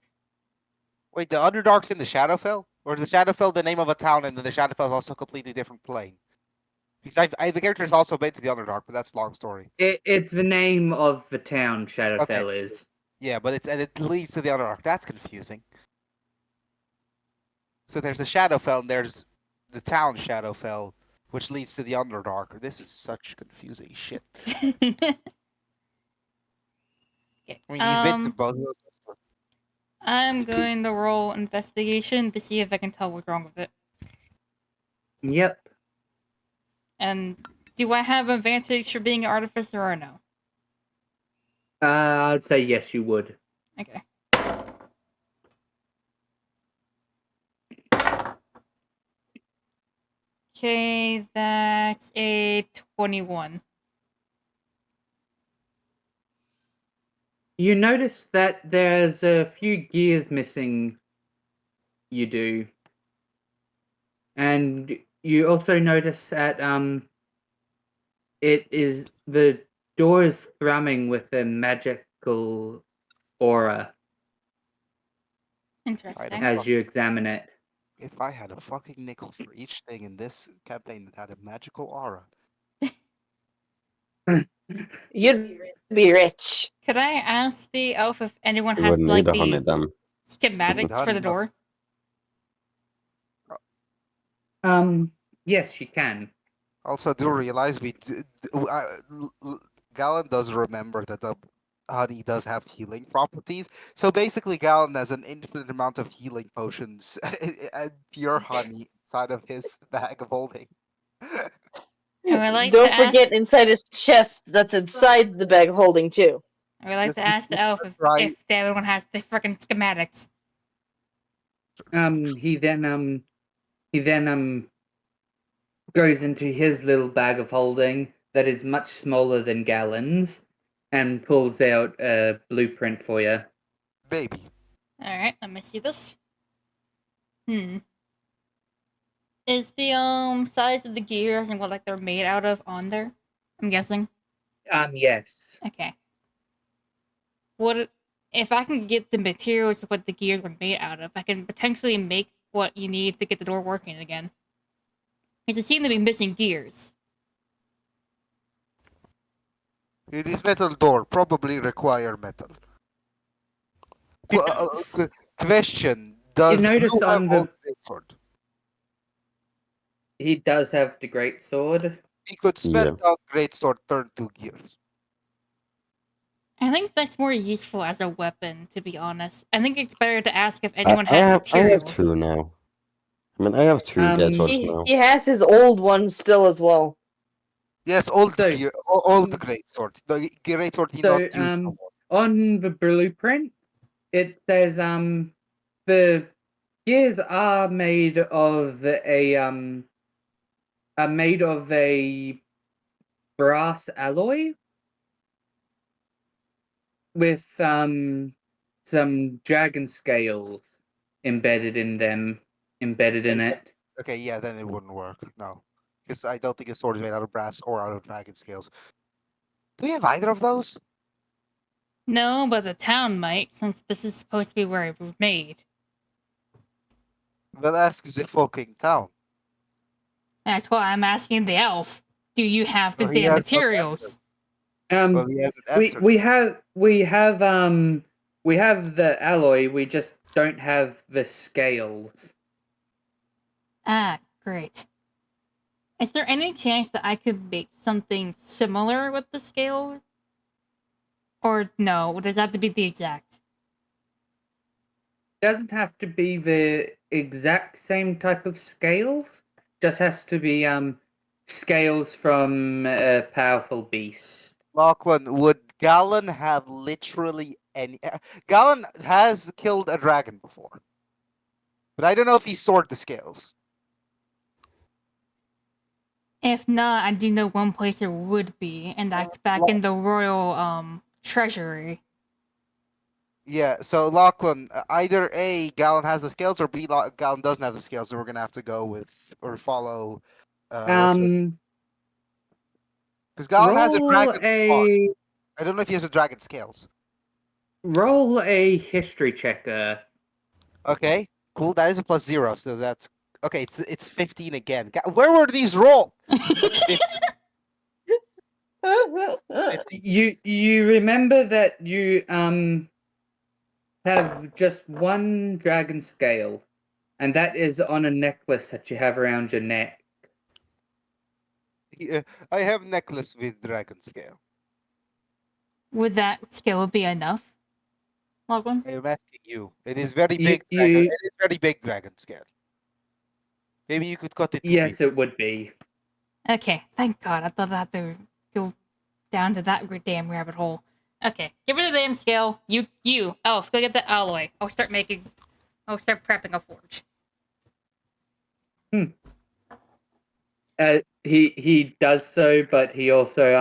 Wait, the Underdark's in the Shadowfell? Or is the Shadowfell the name of a town and then the Shadowfell is also a completely different plane? Because the character's also been to the Underdark, but that's a long story. It's the name of the town Shadowfell is. Yeah, but it leads to the Underdark. That's confusing. So there's the Shadowfell and there's the town Shadowfell, which leads to the Underdark. This is such confusing shit. Okay, I mean, he's been to both of those. I'm going to roll investigation to see if I can tell what's wrong with it. Yep. And do I have advantage for being an artificer or no? I'd say yes, you would. Okay. Okay, that's a 21. You notice that there's a few gears missing. You do. And you also notice that the door is thrumming with a magical aura Interesting. as you examine it. If I had a fucking nickel for each thing in this campaign that had a magical aura. You'd be rich. Could I ask the elf if anyone You has would like need a honey the then. schematics for the door? Yes, you can. Also, do realize Galen does remember that the honey does have healing properties. So basically, Galen has an infinite amount of healing potions and pure honey inside of his bag of holding. I would like Don't to forget ask. inside his chest that's inside the bag holding too. I would like Just to ask the elf if everyone has the freaking schematics. He then goes into his little bag of holding that is much smaller than Galen's and pulls out a blueprint for you. Baby. Alright, let me see this. Is the size of the gears and what like they're made out of on there? I'm guessing. Yes. Okay. What if I can get the materials of what the gears are made out of? I can potentially make what you need to get the door working again. Because it seems to be missing gears. It is metal door, probably require metal. Question: Does notice Blue have on the- old greatsword? He does have the great sword. He could smelt out greatsword, turn 2 gears. I think that's more useful as a weapon, to be honest. I think it's better to ask if I anyone has have materials. 2 now. I mean, I have 2 greatswords now. He has his old one still as well. Yes, old So- gear, old greatsword. The greatsword he So, not used no more. on the blueprint, it says the gears are made of a brass alloy with some dragon scales embedded in it. Okay, yeah, then it wouldn't work. No, because I don't think a sword is made out of brass or out of dragon scales. Do we have either of those? No, but the town might, since this is supposed to be where it was made. Well, ask the fucking town. That's why I'm asking the elf. Do you have the Well, he damn has no materials? Well, he hasn't answered. We have the alloy. We just don't have the scales. Ah, great. Is there any chance that I could make something similar with the scale? Or no, does that have to be the exact? Doesn't have to be the exact same type of scales. Just has to be scales from a powerful beast. Lachlan, would Galen have literally any? Galen has killed a dragon before, but I don't know if he soared the scales. If not, I do know one place there would be, and that's back in the royal treasury. Yeah, so Lachlan, either A, Galen has the scales, or B, Galen doesn't have the scales, so we're gonna have to go with or follow. Because Galen has a roll dragon spawn. a I don't know if he has a dragon scales. roll a history checker. Okay, cool. That is a +0, so that's okay. It's 15 again. Where were these roll? 50. You remember that you have just one dragon scale, and that is on a necklace that you have around your neck. I have necklace with dragon scale. Would that scale be enough? Logwan? I am asking you. It is very You- big dragon. you- It is very big dragon scale. Maybe you could cut it. Yes, it would be. Okay, thank God. I thought I had to go down to that damn rabbit hole. Okay, give me the damn scale. You, elf, go get the alloy. I'll start prepping a forge. He does so, but he also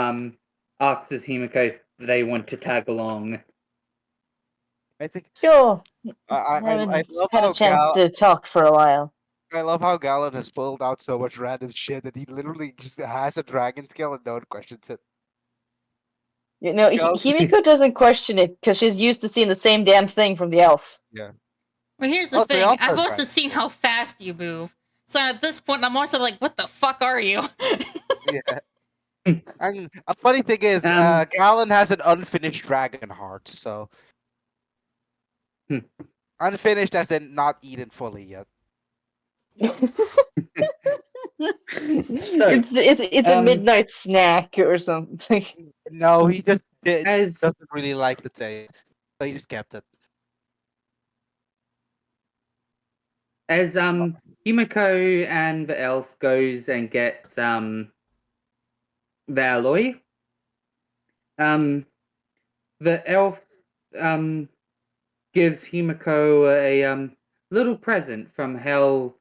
asks Himiko if they want to tag along. I think Sure. I Haven't love had how a chance to talk for a while. I love how Galen has pulled out so much random shit that he literally just has a dragon scale and no one questions it. You know, Go. Himiko doesn't question it because she's used to seeing the same damn thing from the elf. Yeah. Well, here's the Also, he thing. also I've has also dragon seen scale. how fast you move. So at this point, I'm also like, what the fuck are you? Yeah. And a funny thing is, Galen has an unfinished dragon heart, so unfinished as in not eaten fully yet. It's a midnight snack or something. No, he just As doesn't really like the taste, so he just kept it. as Himiko and the elf goes and gets the alloy, the elf gives Himiko a little present from hell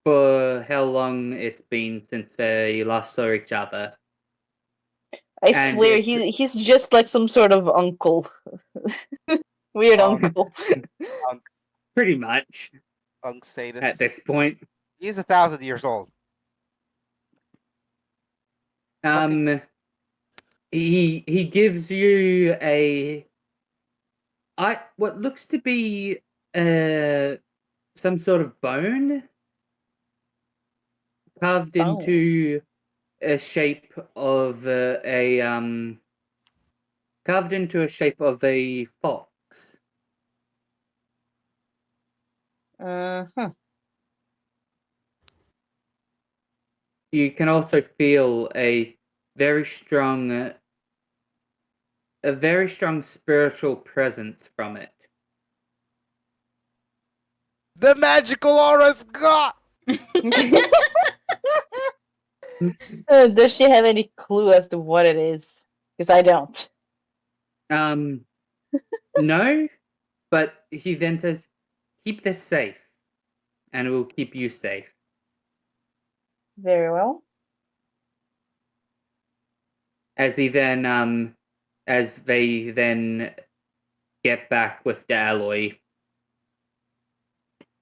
for how long it's been since they last saw each other. I And swear, it's- he's just like some sort of uncle. Weird uncle. Pretty much Unk status. at this point. He's 1,000 years old. He gives you what looks to be some sort of bone carved into a shape of a fox. Uh-huh. You can also feel a very strong spiritual presence from it. The magical aura's gone. Does she have any clue as to what it is? Because I don't. No, but he then says, "Keep this safe, and it will keep you safe." Very well. As as they then get back with the alloy.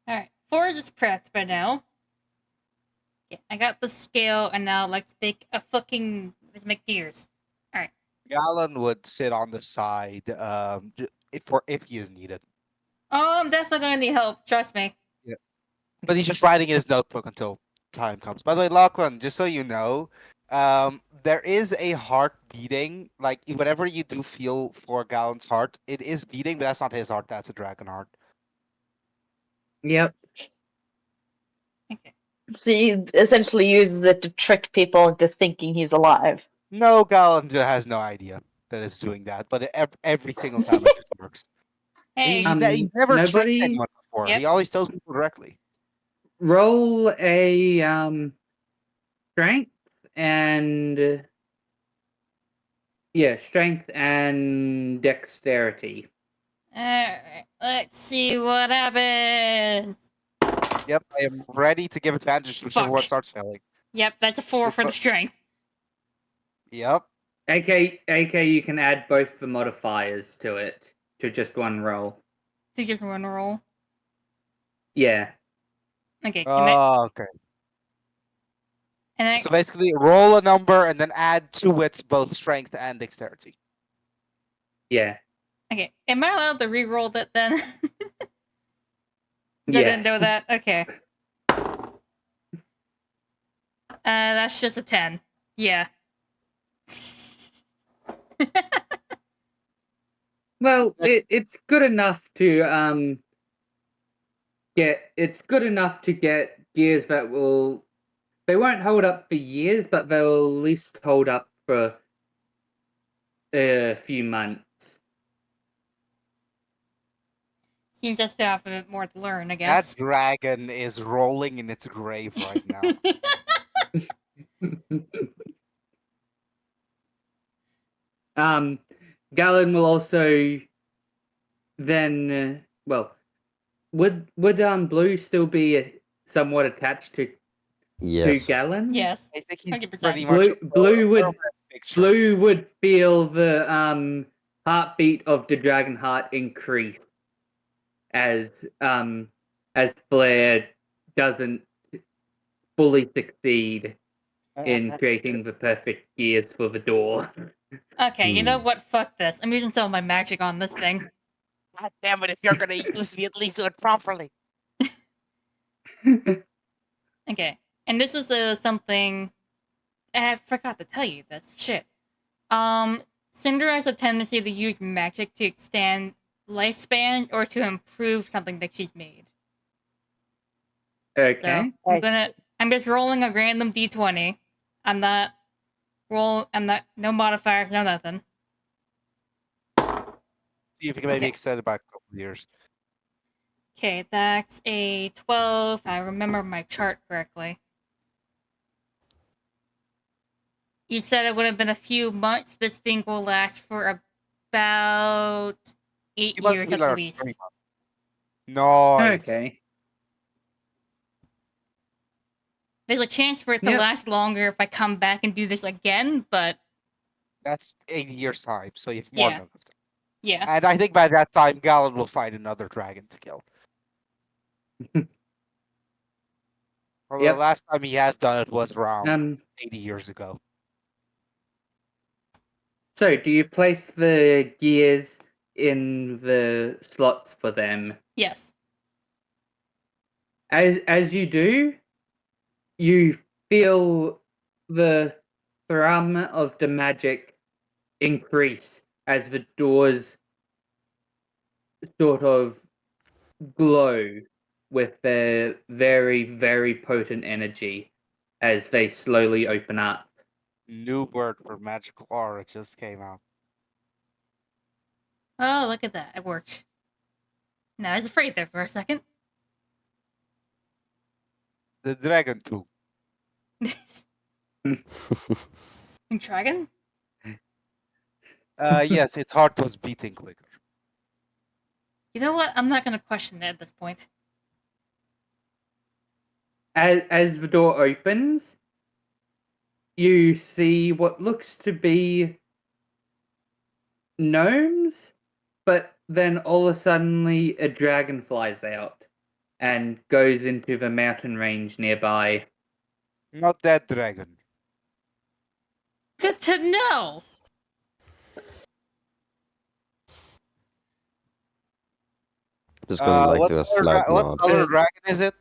Alright, forge is prepped by now. Yeah, I got the scale, and now let's make let's make gears. Alright. Gallon would sit on the side, if he is needed. Oh, I'm definitely gonna need help, trust me. But he's just writing in his notebook until time comes. By the way, Lachlan, just so you know, there is a heart beating. Like whenever you do feel for Gallon's heart, it is beating, but that's not his heart. That's a dragon heart. Yep. Okay. So he essentially uses it to trick people into thinking he's alive. No, Gallon has no idea that it's doing that, but every single time it just works. Hey, He's never tricked Nobody anyone before. Yep. He always tells people directly. roll a strength and strength and dexterity. alright, let's see what happens. Yep, I am ready to give advantage to whichever Fuck. one starts failing. Yep, that's a 4 for the strength. Yep. AK, you can add both the modifiers to it to just one roll. To just run a roll. Yeah. Okay, Oh, okay. and then So basically, roll a number and then add to it both strength and dexterity. Yeah. okay, am I allowed to re-roll that then? 'Cause I didn't know Yes. that. Okay. That's just a 10. Yeah. Well, it's good enough to get gears that they won't hold up for years, but they'll at least hold up for a few months. Seems as they have a bit more to learn, I That guess. dragon is rolling in its grave right now. Galen will also then would Blue still be somewhat attached to Yes. Galen? Yes. I think he's 100%. pretty much picture. Blue would feel the heartbeat of the dragon heart increase as Blair doesn't fully succeed in creating the perfect gears for the door. Okay, you know what? Fuck this. I'm using some of my magic on this thing. God damn it! If you're gonna use me, at least do it properly. Okay, and this is something I forgot to tell you this. Shit. Cinder has a tendency to use magic to extend lifespans or to improve something that she's made. Okay. So I'm just rolling a random d20. I'm not no modifiers, no nothing. See if you can maybe Okay. extend it back a couple of years. Okay, that's a 12. I remember my chart correctly. You said it would have been a few months. This thing will last for about 8 You must years be at like least. 3 months. Nice. Okay. There's a chance for it to Yep. last longer if I come back and do this again, but That's 80 years time, so you have more Yeah. than enough time. yeah. And I think by that time, Galen will find another dragon to kill. Although Yep. the last time he has done it was around 80 years ago. So do you place the gears in the slots for them? Yes. As you do, you feel the thrum of the magic increase as the doors sort of glow with their very, very potent energy as they slowly open up. New word for magical aura just came out. Oh, look at that. It worked. No, I was afraid there for a second. The dragon too. Dragon? Yes, its heart was beating quicker. You know what? I'm not gonna question it at this point. As the door opens, you see what looks to be gnomes, but then all of a sudden a dragon flies out and goes into the mountain range nearby. Not that dragon. Good to know. Just gonna like What do a color, slight what nod. color dragon is it?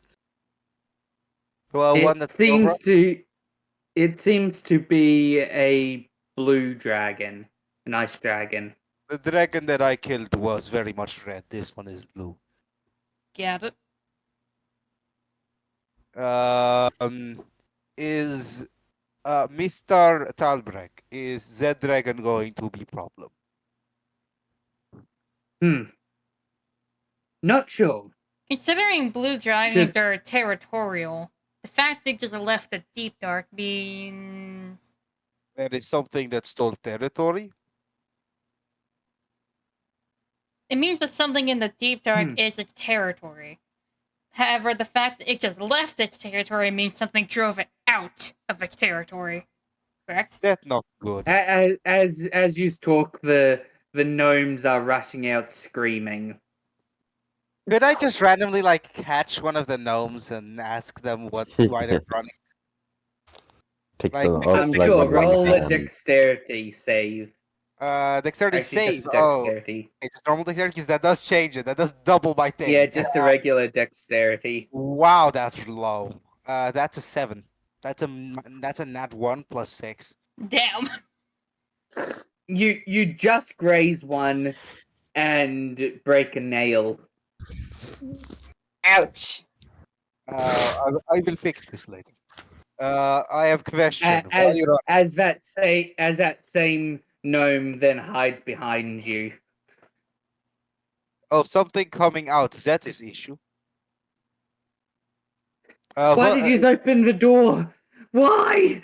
Well, one It that's seems silver? to be a blue dragon, an ice dragon. The dragon that I killed was very much red. This one is blue. Get it? Is Mr. Talbrek, is that dragon going to be problem? Not sure. Considering blue dragons Should- are territorial, the fact they just left the deep dark means There is something that stole territory? it means that something in the deep dark Hmm. is its territory. However, the fact that it just left its territory means something drove it out of its territory. Correct? That's not good. As you talk, the gnomes are rushing out screaming. Could I just randomly like catch one of the gnomes and ask them why they're running? Pick Like, them because up I'm they like sure. look one like Roll a hand. dexterity save. Dexterity Actually, save. just Oh, dexterity. okay, just normal dexterity because that does change it. That does double my thing. Yeah, just a regular dexterity. Wow, that's low. That's a 7. That's a nat 1 plus 6. Damn. You just graze one and break a nail. Ouch. I will fix this later. I have question. Why As you run? as that same gnome then hides behind you. Oh, something coming out. That is issue. Why did you open the door? Why?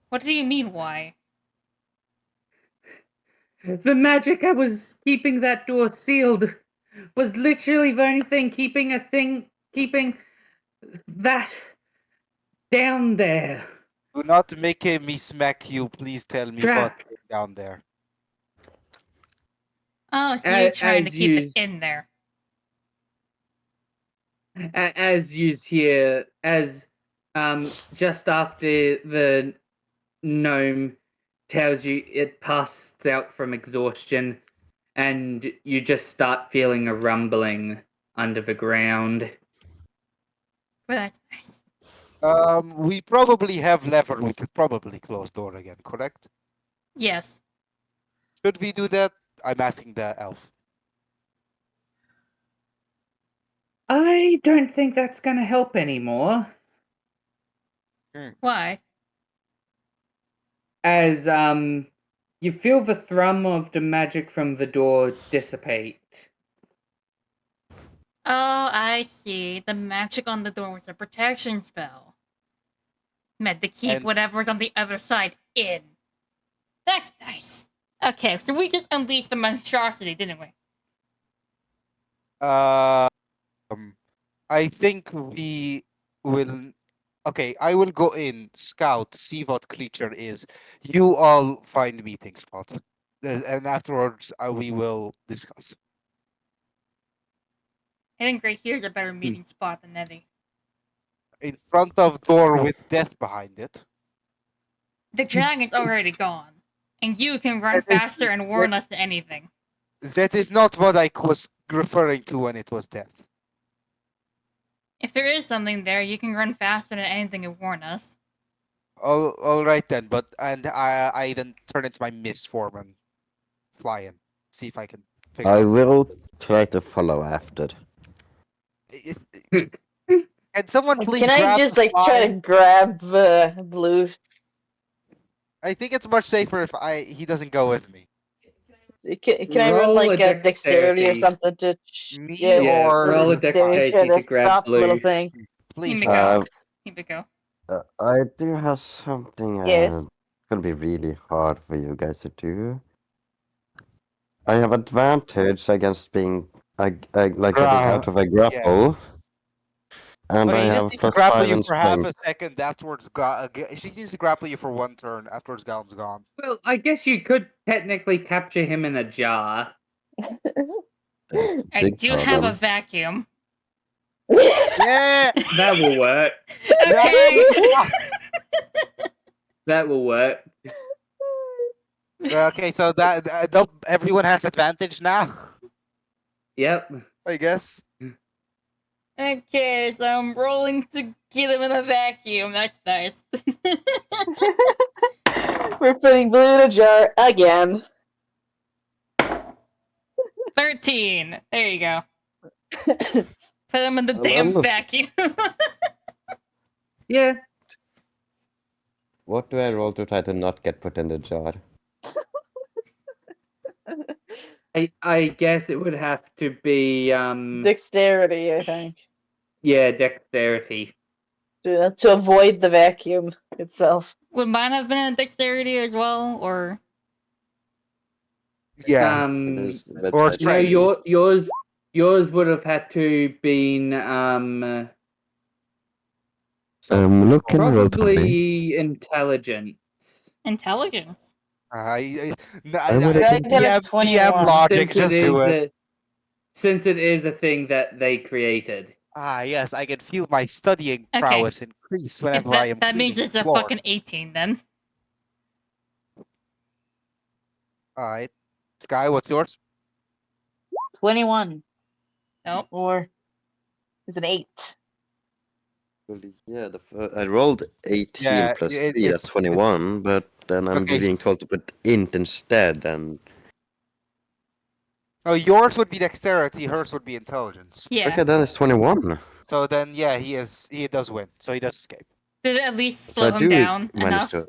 What do you mean, why? The magic I was keeping that door sealed was literally the only thing keeping that down there. Do not make me smack you. Please tell me what Trap. is down there. Oh, so you're trying to As keep it used. in there. As used here, as just after the gnome tells you it passes out from exhaustion, and you just start feeling a rumbling under the ground. Well, that's nice. We probably have lever. We could probably close door again. Correct? Yes. Should we do that? I'm asking the elf. I don't think that's gonna help anymore. Why? As you feel the thrum of the magic from the door dissipate. Oh, I see. The magic on the door was a protection spell. Meant to keep And- whatever's on the other side in. That's nice. Okay, so we just unleashed the monstrosity, didn't we? I think we will. Okay, I will go in, scout, see what creature is. You all find meeting spot, and afterwards we will discuss. I think right here's a better meeting spot than Eddie. In front of door with death behind it. The dragon's already gone. And you can run That is- faster and warn us than anything. That is not what I was referring to when it was death. If there is something there, you can run faster than anything and warn us. All right then, but I then turn into my mist form and fly in. See if I can figure I out. will try to follow after. Can someone please Can I grab just the like try to spine? grab Blue? I think it's much safer if he doesn't go with me. Can I run Roll like a a dexterity or dexterity. something to Me Yeah, or roll a dexterity dexterity try to grab stop Blue. little thing? Please. Himiko. Uh, Himiko. I do have something Yes. gonna be really hard for you guys to do. I have advantage against being like getting out of a grapple. And Okay, I he just have needs to plus grapple 5 you in for half strength. a second. Afterwards, she needs to grapple you for 1 turn. Afterwards, Galen's gone. Well, I guess you could technically capture him in a jar. I Big do have a problem. vacuum. Yeah. That will work. Okay. That will work. Okay, so everyone has advantage now. Yep. I guess. Okay, so I'm rolling to get him in a vacuum. That's nice. We're putting blue in a jar again. 13. There you go. Put him in the Well, damn look. vacuum. Yeah. What do I roll to try to not get put in the jar? I guess it would have to be Dexterity, I think, yeah, dexterity. to avoid the vacuum itself. Would mine have been a dexterity as well, or Yeah. But Or I strength. No, think- yours would have had to been looking roll to me. probably intelligence. intelligence? I would I got a DM 21. logic, just do it. Since it is a thing that they created. Ah, yes, I can feel my studying Okay. prowess increase whenever I am That means cleaning it's the a floor. fucking 18 then. Alright. Sky, what's yours? 21. Nope. Or is it 8? Yeah, I rolled 18 Yeah, plus it- 3, that's it's- 21, but then I'm Okay. being told to put int instead, and Oh, yours would be dexterity, hers would be intelligence. Yeah. okay, then it's 21. So then, yeah, he does win. So he does escape. Did it at least So slow I him do down manage enough? to.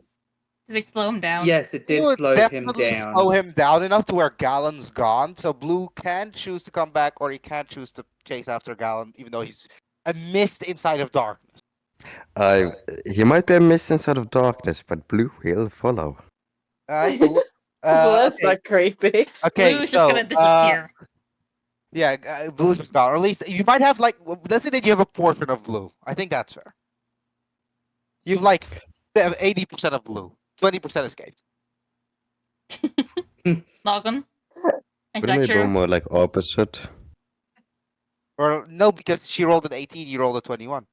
Did it slow him down? Yes, it He did would slow him definitely down. slow him down enough to where Gallon's gone. So Blue can choose to come back, or he can choose to chase after Gallon, even though he's a mist inside of darkness. He might be a mist inside of darkness, but blue will follow. Alright, cool. Well, that's Okay, not creepy. okay, Blue's so just gonna disappear. yeah, Blue's just gone. Or at least you might have like, let's say that you have a portion of Blue. I think that's fair. You've like 80% of Blue, 20% escaped. Logan? Is Wouldn't that we go true? more like opposite? Or no, because she rolled an 18, you rolled a 21.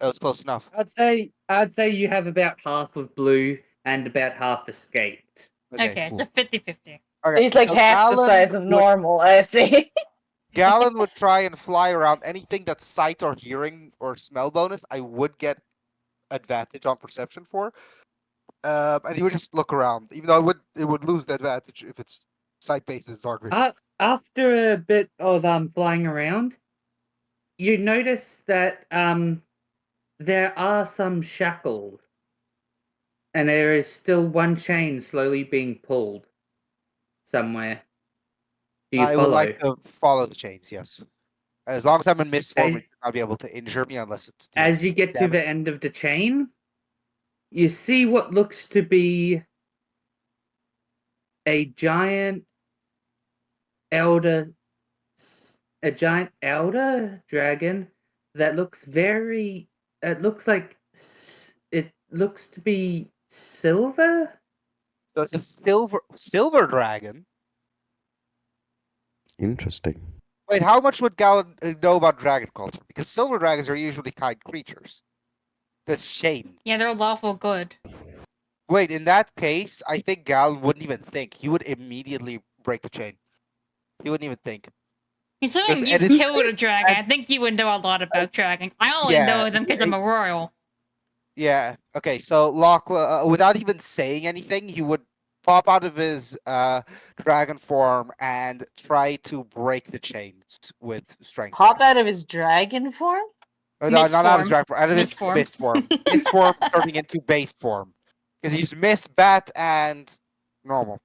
That was close enough. I'd say you have about half of blue and about half escaped. Okay, cool. so 50-50. Okay, He's like so half the Gallon size of would- normal, I see. Gallon would try and fly around anything that's sight or hearing or smell bonus. I would get advantage on perception for, and he would just look around. Even though it would lose the advantage if it's sight based as dark vision. After a bit of flying around, you notice that there are some shackles, and there is still one chain slowly being pulled somewhere. Do you I follow? would like to follow the chains. Yes, as long as I'm in mist form, As- it should not be able to injure me unless it's As you get to damage. the end of the chain, you see what looks to be a giant elder dragon that looks very. It looks like it looks to be silver. So it's a silver dragon. Interesting. Wait, how much would Gallon know about dragon culture? Because silver dragons are usually kind creatures. That's shame. Yeah, they're lawful good. Wait, in that case, I think Gallon wouldn't even think. He would immediately break the chain. He wouldn't even think. Considering and you've it's- killed a dragon, I think you would know a lot about dragons. I only Yeah, know them because I'm a royal. Yeah. Okay. So Locke, without even saying anything, he would pop out of his dragon form and try to break the chains with strength. Pop out of his dragon form? No, not out of his Mist dragon form, out of his Mist form. mist form. Mist form turning into base form, because he's mist, bat, and normal.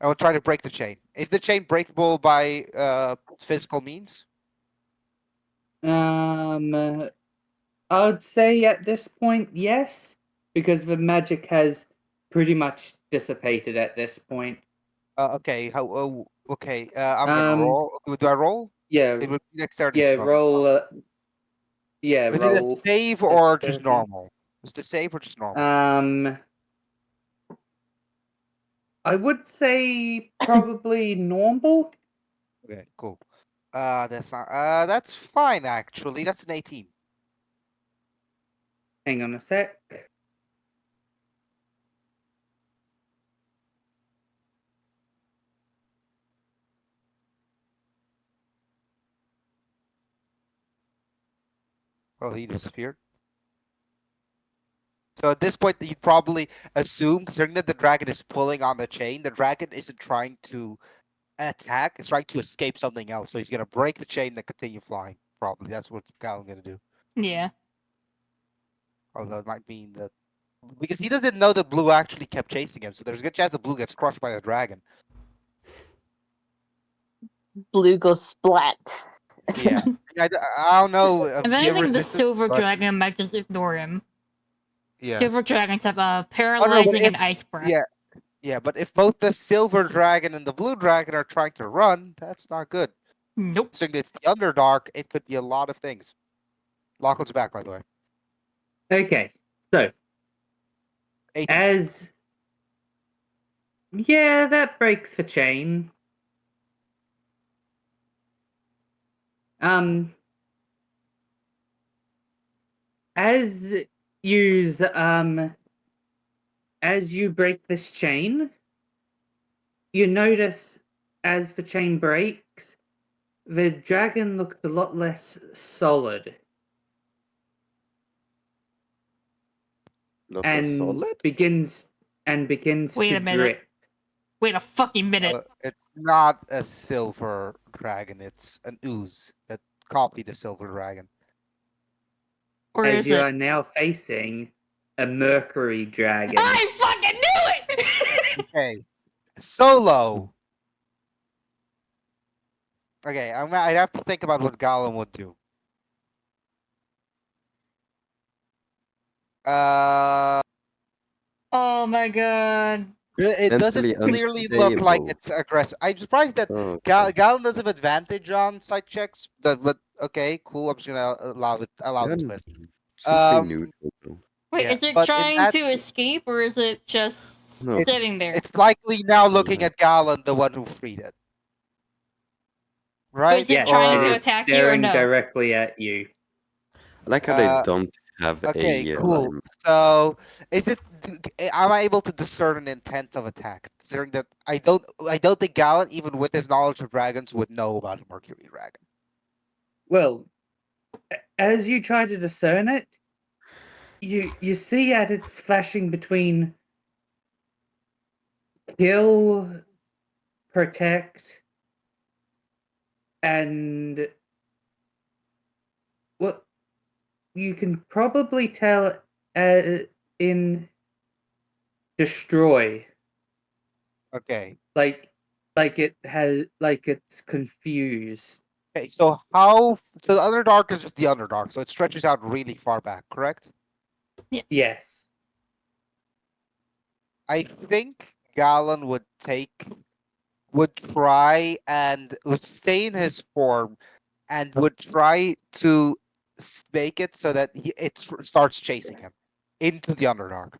I would try to break the chain. Is the chain breakable by physical means? I would say at this point, yes, because the magic has pretty much dissipated at this point. Okay. How? Okay, I'm gonna roll. Do I roll? Yeah, It would be dexterity. yeah. So Roll. Yeah, is it a roll. save or just dexterity. normal? Is it a save or just normal? I would say probably normal. Okay, cool. That's not. That's fine actually. That's an 18. Hang on a sec. Oh, he disappeared. So at this point, you'd probably assume, considering that the dragon is pulling on the chain, the dragon isn't trying to attack; it's trying to escape something else. So he's gonna break the chain and continue flying. Probably that's what Cal's gonna do. Yeah. Although it might mean that because he doesn't know that Blue actually kept chasing him, so there's a good chance that Blue gets crushed by the dragon. Blue goes splat. Yeah, I don't know. If Give anything, the resistance, silver but dragon might just ignore him. yeah. Silver dragons have Oh, no, but paralyzing if, and ice breath. yeah, yeah, but if both the silver dragon and the blue dragon are trying to run, that's not good. Nope. So it's the Underdark. It could be a lot of things. Lachlan's back, by the way. Okay, so 18. as yeah, that breaks the chain. As as you break this chain, you notice as the chain breaks, the dragon looks a lot less solid Not less and solid? begins Wait to a minute. drip. Wait a fucking minute. It's not a silver dragon. It's an ooze that copied the silver dragon. Or As is you it? are now facing a mercury dragon. I fucking knew it! Okay. Solo. Okay, I'd have to think about what Gollum would do. Oh my god. It doesn't Mentally clearly look like unstable. it's aggressive. I'm surprised that Okay. Galen does have advantage on side checks. But okay, cool. I'm just gonna allow the twist. Something neutral though. Wait, Yeah, is it but in trying that to escape or is it just No. sitting there? it's likely now looking at Galen, the one who freed it. Right? Is it Yes, trying it to is attack you or staring no? directly at you. I like how they Uh, don't have Okay, a cool. So, is it? Am I able to discern an intent of attack? Considering that I don't think Galen, even with his knowledge of dragons, would know about a Mercury dragon. Well, as you try to discern it, you see that it's flashing between kill, protect, and what you can probably tell in destroy. Okay. Like it's confused. Okay. So how? So the Underdark is just the Underdark. So it stretches out really far back. Correct. Yes. I think Galen would try and would stay in his form and would try to make it so that starts chasing him into the Underdark.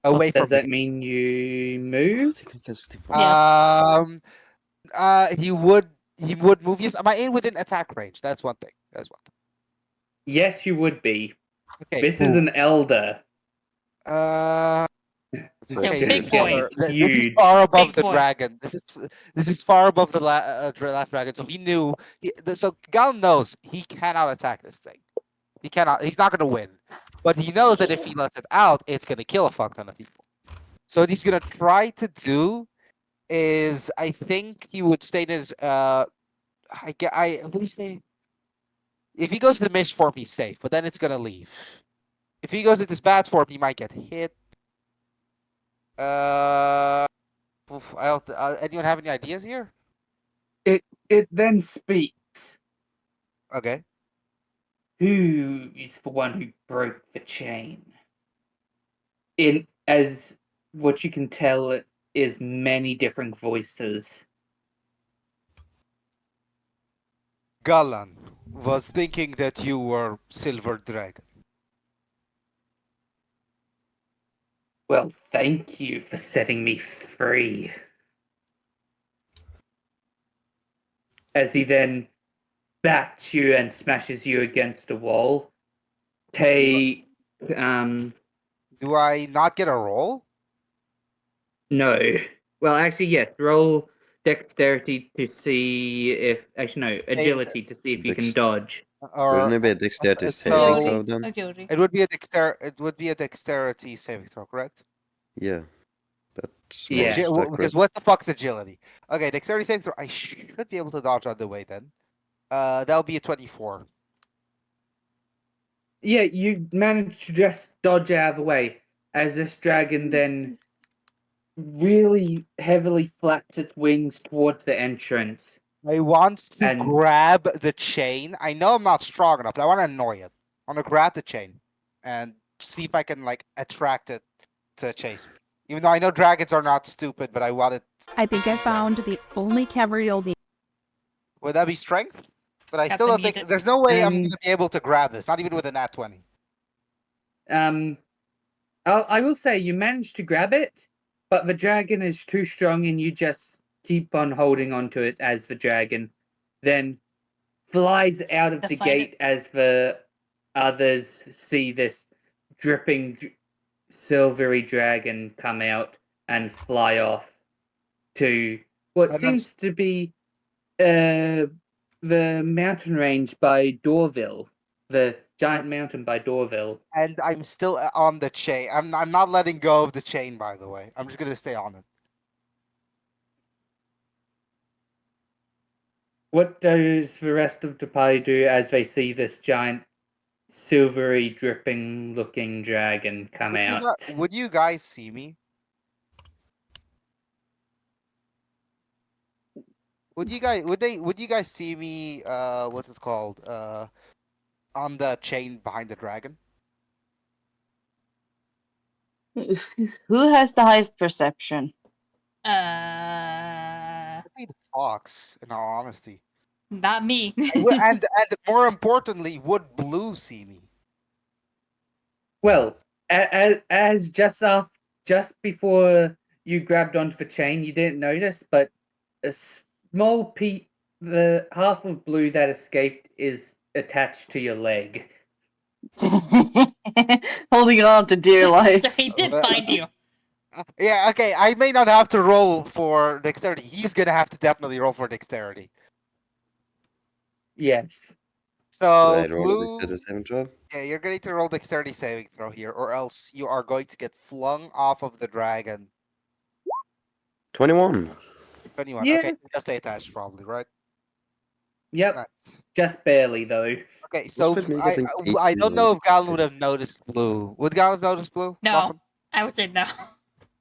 Away from Does that mean you I move? think I can still Yes. He would move. Yes, am I within attack range? That's one thing. That's one thing. Yes, you would be. Okay. This is an elder. So So Okay, big this boy. is Huge. far above Big the boy. dragon. This is far above the last dragon. So he knew. So Gal knows he cannot attack this thing. He cannot. He's not going to win. But he knows that if he lets it out, it's going to kill a fuck ton of people. So what he's going to try to do is, I think he would stay in his. What do you say? If he goes to the mist form, he's safe. But then it's going to leave. If he goes into this bat form, he might get hit. Anyone have any ideas here? It then speaks. Okay. Who is the one who broke the chain? In as what you can tell, is many different voices. Galan was thinking that you were Silver Dragon. Well, thank you for setting me free. As he then bats you and smashes you against a wall. Take Do I not get a roll? no. Well, actually, yes. Roll dexterity to see if. Actually, no. Agility to see if you can Dex- dodge. Or Wouldn't it be a dexterity saving so throw then? Agility. it would be a dexterity saving throw, correct? Yeah. That's Yeah. most Because accurate. what the fuck's agility? Okay, dexterity saving throw. I should be able to dodge out the way then. That'll be a 24. Yeah, you managed to just dodge out of the way as this dragon then really heavily flaps its wings towards the entrance. I want to And- grab the chain. I know I'm not strong enough, but I want to annoy it. I want to grab the chain and see if I can like attract it to chase me. Even though I know dragons are not stupid, but I want it. I think I found the only cover you'll need. Would that be strength? But I Got still the don't think music. there's no way I'm Um, gonna be able to grab this. Not even with a nat 20. I will say you managed to grab it, but the dragon is too strong and you just keep on holding on to it as the dragon then flies out of the Define gate as the others see this dripping silvery dragon come out and fly off to what And I'm seems to be the mountain range by Dorville, the giant mountain by Dorville. And I'm still on the chain. I'm not letting go of the chain, by the way. I'm just gonna stay on it. What does the rest of the party do as they see this giant, silvery, dripping-looking dragon come out? Would you guys see me? Would you guys see me what's it called? On the chain behind the dragon? Who has the highest perception? I'd be the fox, in all honesty. Not me. And more importantly, would Blue see me? Well, as just before you grabbed onto the chain, you didn't notice, but a small piece, the half of blue that escaped is attached to your leg. Holding on to dear life. So he did find you. Yeah, okay. I may not have to roll for dexterity. He's gonna have to definitely roll for dexterity. Yes. So Should I roll a Blue, dexterity saving throw? yeah, you're going to roll dexterity saving throw here, or else you are going to get flung off of the dragon. 21. 21. Yeah. Okay, just stay attached, probably, right? Yep. Nice. Just barely, though. Okay, so with me I getting I don't 18 know on if Galen it. would have noticed Blue. Would Galen have noticed Blue? No. Lachlan? I would say no.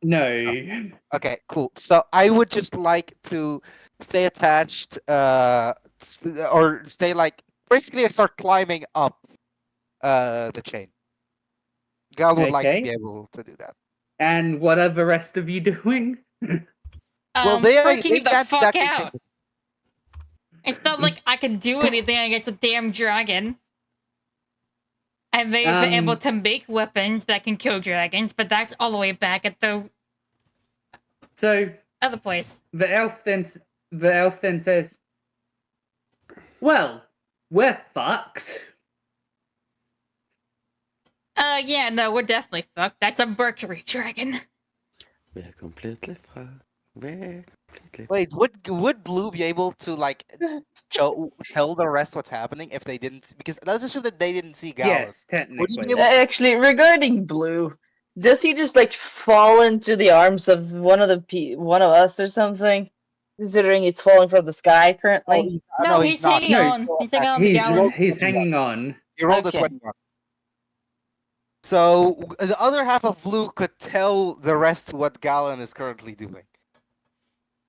No. Okay, cool. So I would just like to stay attached, or stay like basically I start climbing up the chain. Gal would like to Okay. be able to do that. And what are the rest of you doing? Well, they freaking the can't fuck exactly out. take it. It's not like I can do anything against a damn dragon. I may have been able to make weapons that can kill dragons, but that's all the way back at the So other place. the elf then says, "Well, we're fucked." Yeah, no, we're definitely fucked. That's a Mercury dragon. We're completely fucked. We're completely Wait, would Blue be able to like tell the rest what's happening if they didn't? Because let's assume that they didn't see Galen. Yes, technically. able- Actually, regarding Blue, does he just like fall into the arms of one of us or something? Considering he's falling from the sky currently. No, he's not. hanging on. He's hanging on the Galen. He's hanging on. You rolled Okay. a 21. So the other half of Blue could tell the rest what Galen is currently doing.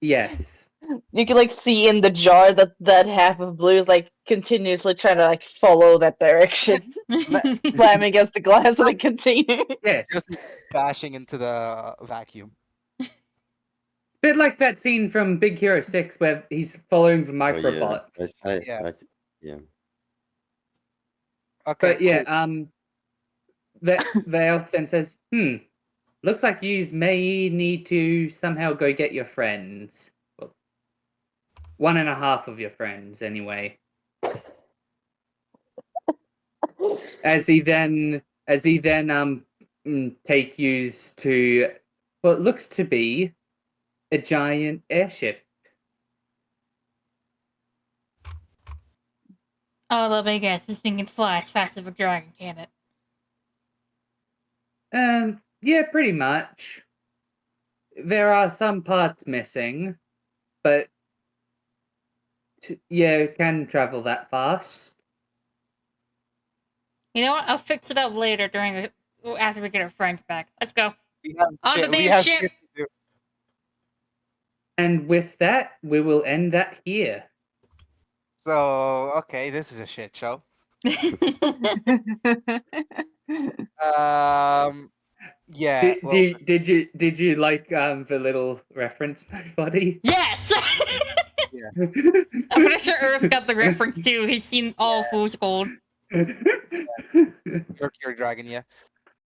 Yes. You can like see in the jar that half of Blue is like continuously trying to like follow that direction, slamming against the glass of the container. Yes. Just bashing into the vacuum. Bit like that scene from Big Hero 6 where he's following the Oh, yeah. microbot. Yeah. Yeah. Okay, But yeah, cool. the elf then says, looks like you may need to somehow go get your friends. Well, one and a half of your friends, anyway. As he then take yous to what looks to be a giant airship. Oh, let me guess. This thing can fly as fast as a dragon, can it? Yeah, pretty much. There are some parts missing, but yeah, it can travel that fast. You know what? I'll fix it up later after we get our friends back. Let's go. On the We damn have ship! shit to do. And with that, we will end that here. So, okay, this is a shit show. Yeah. Well, Did you like the little reference, buddy? Yes! yeah. I'm pretty sure Earth got the reference too. He's seen all Fool's Gold. You're Dragon, yeah.